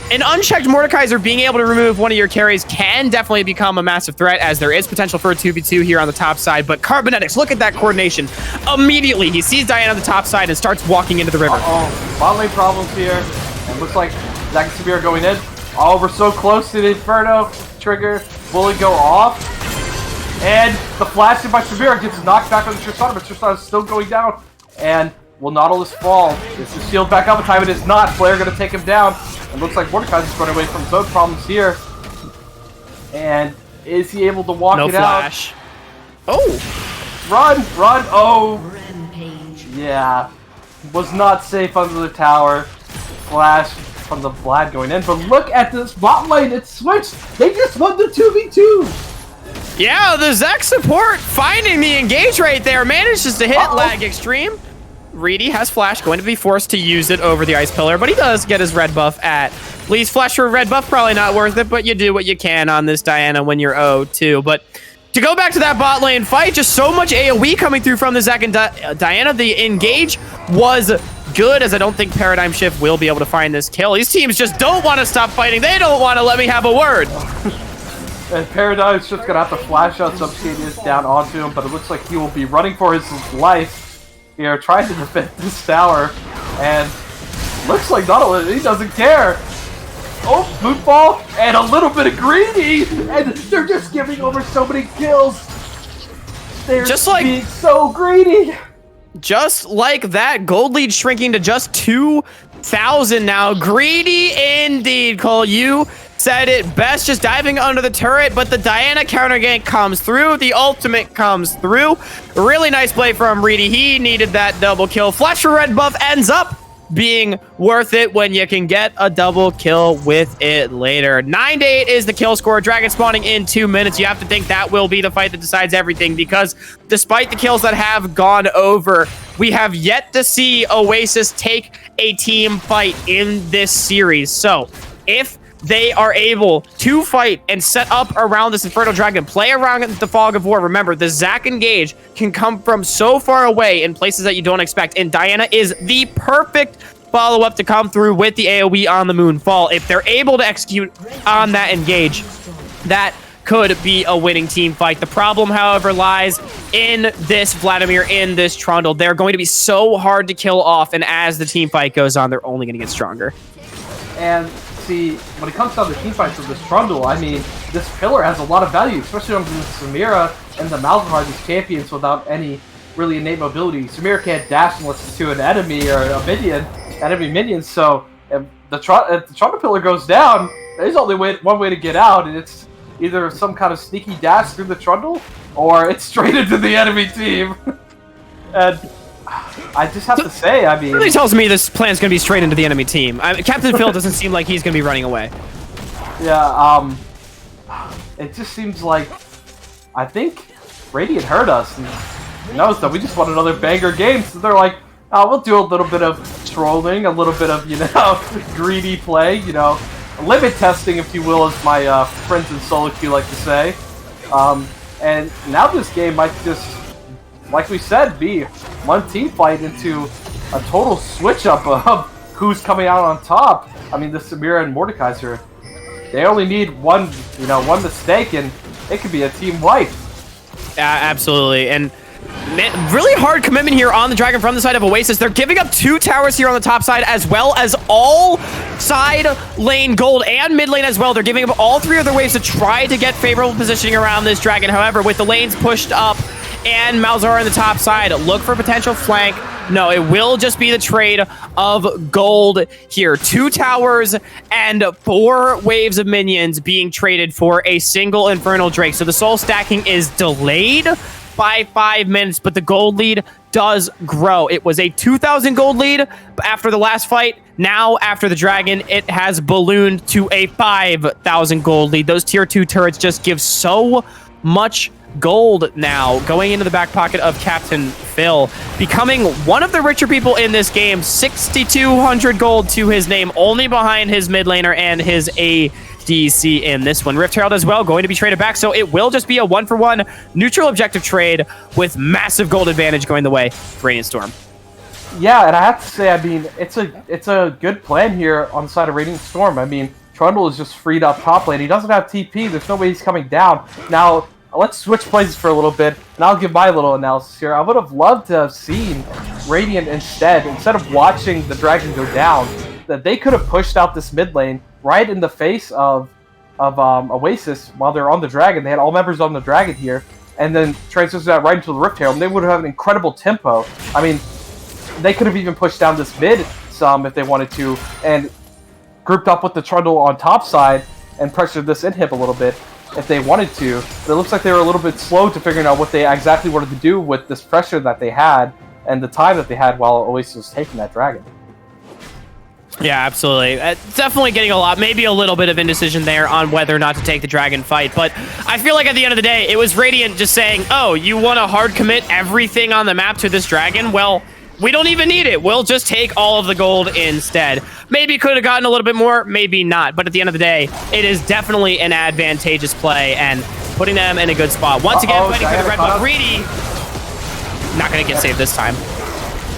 an unchecked Mordekaiser being able to remove one of your carries can definitely become a massive threat, as there is potential for a 2v2 here on the top side. But Carbonetics, look at that coordination. Immediately, he sees Diana on the top side and starts walking into the river. Bot lane problems here. And looks like Zack and Samir going in. Oh, we're so close to the Inferno trigger. Will it go off? And the flash in by Samir gets knocked back on the Tristana, but Tristana's still going down. And will Nautilus fall? Is the shield back up in time? It is not. Flare going to take him down. It looks like Mordekaiser's running away from his own problems here. And is he able to walk No it flash. out? Oh, Run! Run! Oh! Rampage. Yeah. Was not safe under the tower. Flash from the Vlad going in. But look at this bot lane. It's switched. They just won the 2v2. yeah, the Zek support finding the engage right there. Manages to hit Lag Extreme. Reedy has flash, going to be forced to use it over the ice pillar, but he does get his red buff at least. Flash for a red buff, probably not worth it, but you do what you can on this Diana when you're O2. But to go back to that bot lane fight, just so much AoE coming through from the Zek and Diana. The engage was good, as I don't think Paradigm Shift will be able to find this kill. These teams just don't want to stop fighting. They don't want to let me have a word. And Paradigm's just going to have to flash out Subscadius down onto him, but it looks like he will be running for his life here, trying to defend this tower. And looks like Nautilus, he doesn't care. Oh, Moonfall, and a little bit of greedy, and they're just giving over so many kills. They're Just like- being so greedy. Just like that, gold lead shrinking to just 2,000 now. Greedy indeed, Cole. You said it best, just diving under the turret, but the Diana counter gank comes through. The ultimate comes through. Really nice play from Reedy. He needed that double kill. Flash for red buff ends up being worth it when you can get a double kill with it later. 9-8 is the kill score. Dragon spawning in 2 minutes. You have to think that will be the fight that decides everything, because despite the kills that have gone over, we have yet to see Oasis take a team fight in this series. So if they are able to fight and set up around this Inferno Dragon, play around the Fog of War. Remember, the Zac engage can come from so far away in places that you don't expect, and Diana is the perfect follow-up to come through with the AoE on the Moonfall. If they're able to execute on that engage, that could be a winning team fight. The problem, however, lies in this Vladimir, in this Trundle. They're going to be so hard to kill off, and as the team fight goes on, they're only going to get stronger. And see, when it comes down to team fights with this Trundle, I mean, this pillar has a lot of value, especially on the Samira and the Malzahar, these champions without any really innate mobility. Samira can't dash unless it's to an enemy or a minion, enemy minions, so if the Trundle pillar goes down, there's only one way to get out, and it's either some kind of sneaky dash through the Trundle, or it's straight into the enemy team. And I just have to say, I mean... It really tells me this plan's going to be straight into the enemy team. Captain Phil doesn't seem like he's going to be running away. Yeah, it just seems like, I think Radiant heard us and knows that we just want another banger game, so they're like, oh, we'll do a little bit of trolling, a little bit of, you know, greedy play, you know, limit testing, if you will, as my friends in solo queue like to say. And now this game might just, like we said, be one team fight into a total switch up of who's coming out on top. I mean, the Samira and Mordekaiser, they only need one mistake, and it could be a team wipe. Absolutely, and really hard commitment here on the Dragon from the side of Oasis. They're giving up 2 towers here on the top side, as well as all side lane gold and mid lane as well. They're giving up all 3 of their waves to try to get favorable positioning around this Dragon. However, with the lanes pushed up and Malzahar on the top side, look for potential flank. No, it will just be the trade of gold here. 2 towers and 4 waves of minions being traded for a single Infernal Drake. So the soul stacking is delayed by 5 minutes, but the gold lead does grow. It was a 2,000 gold lead after the last fight. Now, after the Dragon, it has ballooned to a 5,000 gold lead. Those tier 2 turrets just give so much gold now, going into the back pocket of Captain Phil, becoming one of the richer people in this game. 6,200 gold to his name, only behind his mid laner and his ADC in this one. Rift Herald as well, going to be traded back, so it will just be a 1-for-1 neutral objective trade with massive gold advantage going the way of Radiant Storm. Yeah, and I have to say, I mean, it's a good plan here on the side of Radiant Storm. I mean, Trundle is just freed up top lane. He doesn't have TP. There's no way he's coming down. Now, let's switch places for a little bit, and I'll give my little analysis here. I would have loved to have seen Radiant instead of watching the Dragon go down, that they could have pushed out this mid lane right in the face of Oasis while they're on the Dragon. They had all members on the Dragon here, and then transitioned that right into the Rift Herald, and they would have had an incredible tempo. I mean, they could have even pushed down this mid some if they wanted to, and grouped up with the Trundle on top side and pressured this inhib a little bit if they wanted to. But it looks like they were a little bit slow to figuring out what they exactly wanted to do with this pressure that they had and the time that they had while Oasis was taking that Dragon. Yeah, absolutely. Definitely getting a lot, maybe a little bit of indecision there on whether or not to take the Dragon fight. But I feel like at the end of the day, it was Radiant just saying, oh, you want to hard commit everything on the map to this Dragon? Well, we don't even need it. We'll just take all of the gold instead. Maybe could have gotten a little bit more, maybe not. But at the end of the day, it is definitely an advantageous play and putting them in a good spot. Once again, fighting for the red buff. Greedy. Not going to get saved this time.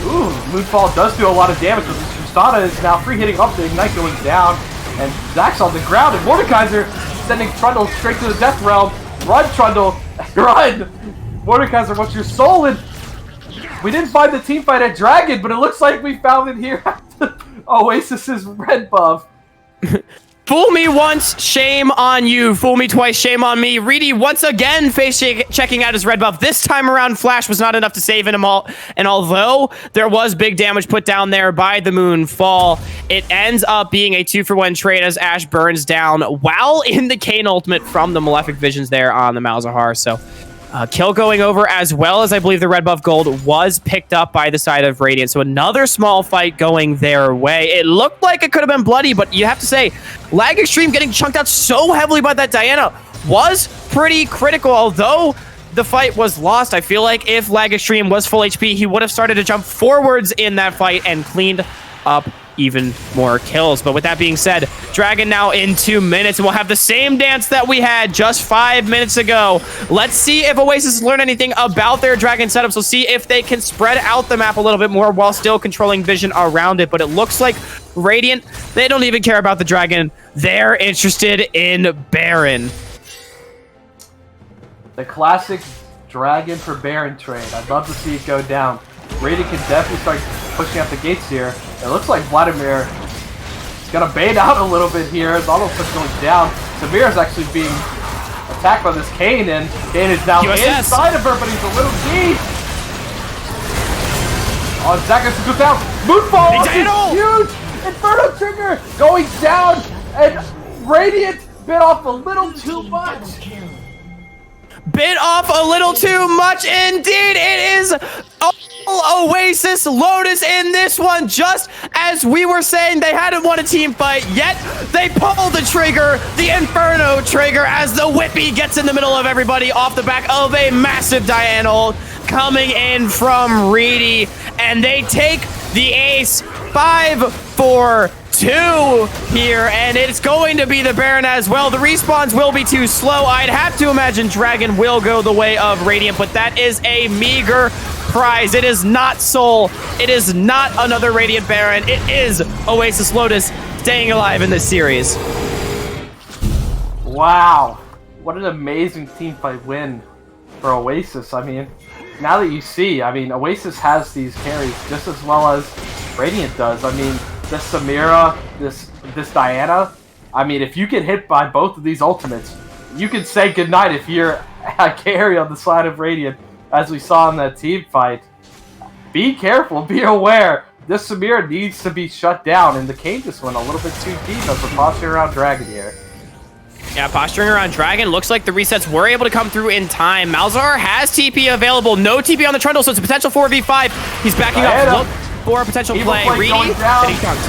Ooh, Moonfall does do a lot of damage, but Tristana is now free hitting up, the Ignite going down, and Zach's on the ground, and Mordekaiser sending Trundle straight to the Death Realm. Run, Trundle! Run! Mordekaiser, what's your soul? And we didn't find the team fight at Dragon, but it looks like we found it here at Oasis's red buff. Fool me once, shame on you. Fool me twice, shame on me. Reedy once again checking out his red buff. This time around, Flash was not enough to save him all. And although there was big damage put down there by the Moonfall, it ends up being a 2-for-1 trade as Ashe burns down while in the Kayn ultimate from the Malefic Visions there on the Malzahar. So kill going over, as well as I believe the red buff gold was picked up by the side of Radiant. So another small fight going their way. It looked like it could have been bloody, but you have to say, Lag Extreme getting chunked out so heavily by that Diana was pretty critical. Although the fight was lost, I feel like if Lag Extreme was full HP, he would have started to jump forwards in that fight and cleaned up even more kills. But with that being said, Dragon now in 2 minutes, and we'll have the same dance that we had just 5 minutes ago. Let's see if Oasis learn anything about their Dragon setups. We'll see if they can spread out the map a little bit more while still controlling vision around it. But it looks like Radiant, they don't even care about the Dragon. They're interested in Baron. The classic Dragon for Baron trade. I'd love to see it go down. Radiant can definitely start pushing out the gates here. It looks like Vladimir is going to bait out a little bit here. The auto push going down. Samir is actually being attacked by this Kane, and Kane is now inside of her, but he's a little deep. Oh, Zach has to go down. Moonfall is huge. Inferno trigger going down, and Radiant bit off a little too much. Bit off a little too much indeed. It is Oasis Lotus in this one. Just as we were saying, they hadn't won a team fight yet. They pull the trigger, the Inferno trigger, as the Whippy gets in the middle of everybody off the back of a massive diagonal coming in from Reedy, and they take the ace 5-4-2 here, and it's going to be the Baron as well. The respawns will be too slow. I'd have to imagine Dragon will go the way of Radiant, but that is a meager prize. It is not Soul. It is not another Radiant Baron. It is Oasis Lotus staying alive in this series. Wow. What an amazing teamfight win for Oasis. I mean, now that you see, I mean, Oasis has these carries just as well as Radiant does. I mean, this Samira, this Diana, I mean, if you get hit by both of these ultimates, you can say goodnight if you're a carry on the side of Radiant, as we saw in that team fight. Be careful, be aware. This Samira needs to be shut down, and the Kane just went a little bit too deep as we're posturing around Dragon here. Yeah, posturing around Dragon. Looks like the resets were able to come through in time. Malzahar has TP available. No TP on the Trundle, so it's a potential 4v5. He's backing up. Look for a potential play. Reedy getting chunked.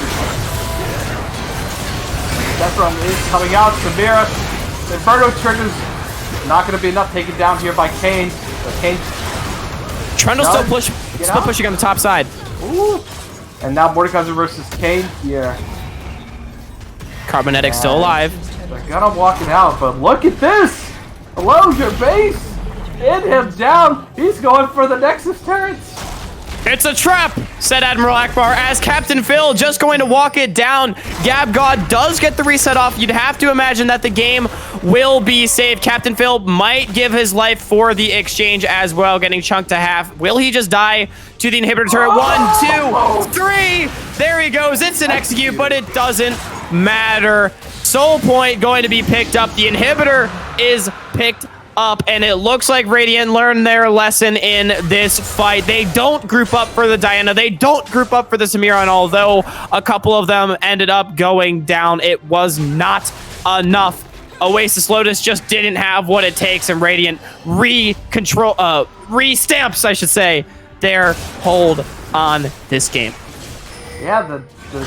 Sephiroth is coming out. Samira, Inferno triggers. Not going to be enough taken down here by Kane. But Kane. Trundle still pushing on the top side. Ooh. And now Mordekaiser versus Kane here. Carbonetic still alive. They're gonna walk it out, but look at this! Hello, your base! Hit him down! He's going for the Nexus turrets! It's a trap, said Admiral Akbar, as Captain Phil just going to walk it down. Gab God does get the reset off. You'd have to imagine that the game will be saved. Captain Phil might give his life for the exchange as well, getting chunked to half. Will he just die to the inhibitor turret? 1, 2, 3! There he goes. It's an execute, but it doesn't matter. Soul point going to be picked up. The inhibitor is picked up, and it looks like Radiant learned their lesson in this fight. They don't group up for the Diana. They don't group up for the Samira, and although a couple of them ended up going down, it was not enough. Oasis Lotus just didn't have what it takes, and Radiant restamps, I should say, their hold on this game. Yeah, the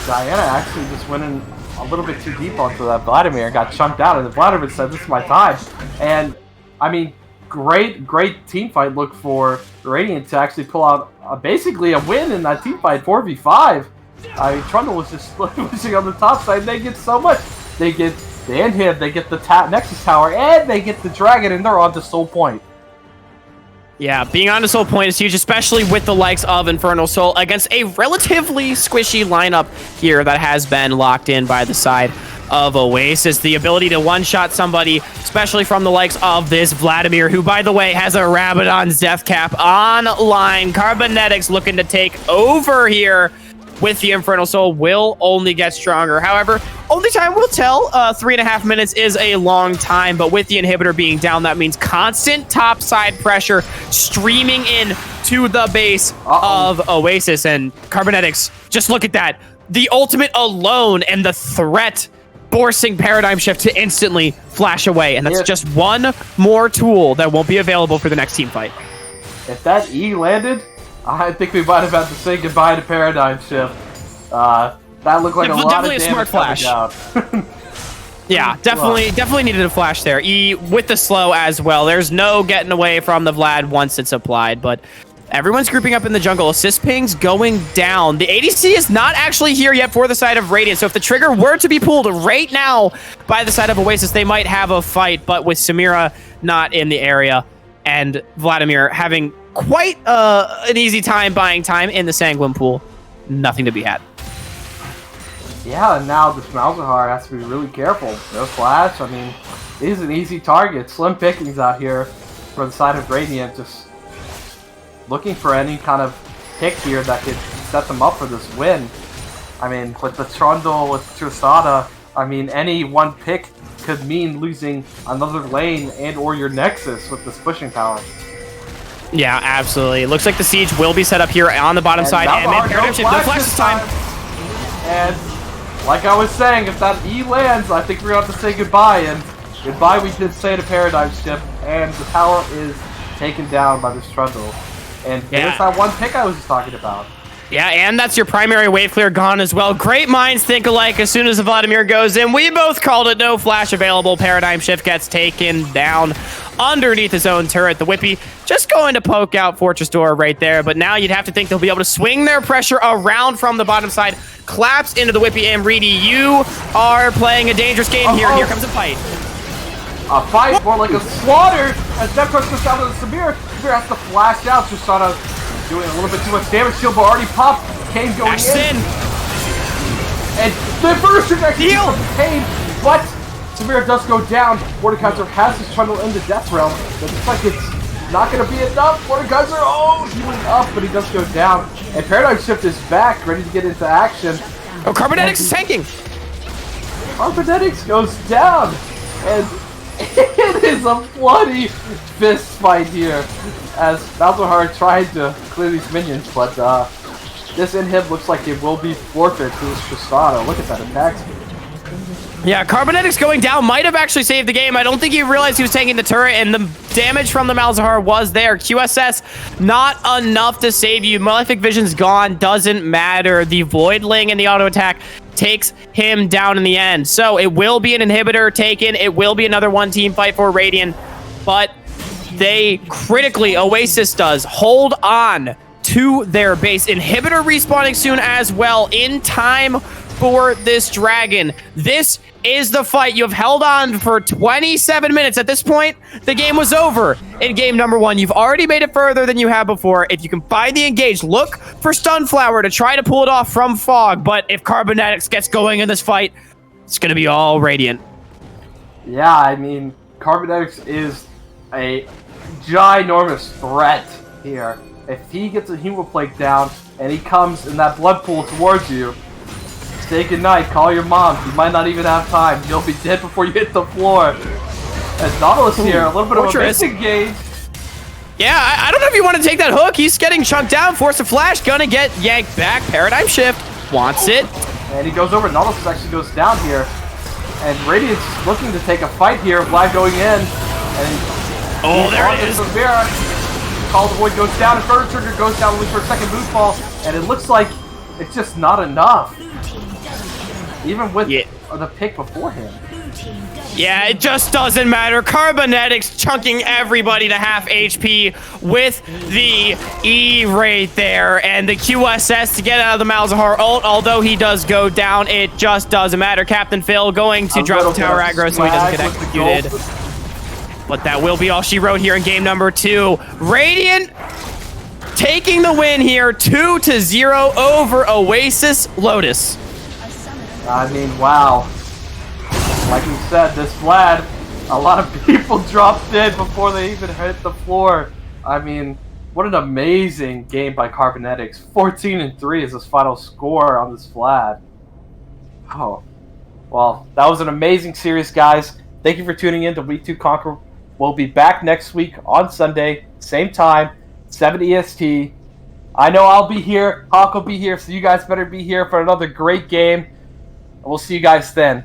Diana actually just went in a little bit too deep onto that Vladimir and got chunked out, and Vladimir said, "This is my time." And I mean, great team fight look for Radiant to actually pull out basically a win in that team fight, 4v5. I mean, Trundle was just pushing on the top side. They get so much. They get the inhib, they get the Nexus Tower, and they get the Dragon, and they're on to Soul Point. Yeah, being on to Soul Point is huge, especially with the likes of Infernal Soul against a relatively squishy lineup here that has been locked in by the side of Oasis. The ability to one-shot somebody, especially from the likes of this Vladimir, who, by the way, has a Rabadon's Death Cap online. Carbonetics looking to take over here with the Infernal Soul will only get stronger. However, only time will tell. 3.5 minutes is a long time, but with the inhibitor being down, that means constant topside pressure streaming in to the base of Oasis. And Carbonetics, just look at that. The ultimate alone and the threat forcing Paradigm Shift to instantly flash away. And that's just one more tool that won't be available for the next team fight. If that E landed, I think we might have had to say goodbye to Paradigm Shift. That looked like a lot of damage. Definitely a smart flash. Yeah, definitely needed a flash there. E with the slow as well. There's no getting away from the Vlad once it's applied, but everyone's grouping up in the jungle. Assist pings going down. The ADC is not actually here yet for the side of Radiant, so if the trigger were to be pulled right now by the side of Oasis, they might have a fight, but with Samira not in the area and Vladimir having quite an easy time buying time in the Sanguine pool, nothing to be had. Yeah, and now this Malzahar has to be really careful. No flash, I mean, he's an easy target. Slim pickings out here for the side of Radiant, just looking for any kind of pick here that could set them up for this win. I mean, with the Trundle, with Tristana, I mean, any one pick could mean losing another lane and or your Nexus with this pushing power. Yeah, absolutely. Looks like the siege will be set up here on the bottom side. And Paradigm Shift, no flash this time. And like I was saying, if that E lands, I think we're going to have to say goodbye. And goodbye we did say to Paradigm Shift. And the tower is taken down by this Trundle. And here's that one pick I was just talking about. Yeah, and that's your primary wave clear gone as well. Great minds think alike. As soon as the Vladimir goes in, we both called it. No flash available. Paradigm Shift gets taken down underneath his own turret. The Whippy just going to poke out Fortress Door right there. But now you'd have to think they'll be able to swing their pressure around from the bottom side. Collapse into the Whippy. And Reedy, you are playing a dangerous game here. Here comes a fight. A fight, more like a slaughter. As Necros goes down to the Samir. Samir has to flash out. Tristana doing a little bit too much damage. Shield bar already popped. Kane going in. And the first trajectory from Kane, but Samir does go down. Mordekaiser has his Trundle in the Death Realm. But it's like it's not going to be enough. Mordekaiser, healing up, but he does go down. And Paradigm Shift is back, ready to get into action. Oh, Carbonetics is tanking. Carbonetics goes down. And it is a bloody fist fight here as Malzahar tried to clear these minions, but this inhib looks like it will be forfeit to this Tristana. Look at that attack speed. Yeah, Carbonetics going down might have actually saved the game. I don't think he realized he was taking the turret, and the damage from the Malzahar was there. QSS, not enough to save you. Malefic Vision's gone, doesn't matter. The Voidling and the auto attack takes him down in the end. So it will be an inhibitor taken. It will be another one-team fight for Radiant, but they critically, Oasis does, hold on to their base. Inhibitor respawning soon as well, in time for this dragon. This is the fight. You have held on for 27 minutes. At this point, the game was over in game number 1. You've already made it further than you have before. If you can find the engage, look for Stunflower to try to pull it off from Fog. But if Carbonetics gets going in this fight, it's going to be all Radiant. Yeah, I mean, Carbonetics is a ginormous threat here. If he gets a Hemo Plague down and he comes in that blood pool towards you, say goodnight, call your mom. You might not even have time. You'll be dead before you hit the floor. As Nautilus here, a little bit of a basic gauge. Yeah, I don't know if you want to take that hook. He's getting chunked down. Force a flash. Gonna get yanked back. Paradigm Shift wants it. And he goes over. Nautilus actually goes down here. And Radiant's looking to take a fight here. Vlad going in. And there it is. Call the Void goes down. And Further Trigger goes down only for a second boot fall. And it looks like it's just not enough. Even with the pick before him. Yeah, it just doesn't matter. Carbonetics chunking everybody to half HP with the E right there. And the QSS to get out of the Malzahar ult. Although he does go down, it just doesn't matter. Captain Phil going to drop the tower aggro so he doesn't get executed. But that will be all she wrote here in game number 2. Radiant taking the win here, 2-0 over Oasis Lotus. I mean, wow. Like we said, this Vlad, a lot of people dropped in before they even hit the floor. I mean, what an amazing game by Carbonetics. 14-3 is his final score on this Vlad. Oh, well, that was an amazing series, guys. Thank you for tuning in to Week 2 Conqueror. We'll be back next week on Sunday, same time, 7 EST. I know I'll be here, Hawk will be here, so you guys better be here for another great game. We'll see you guys then.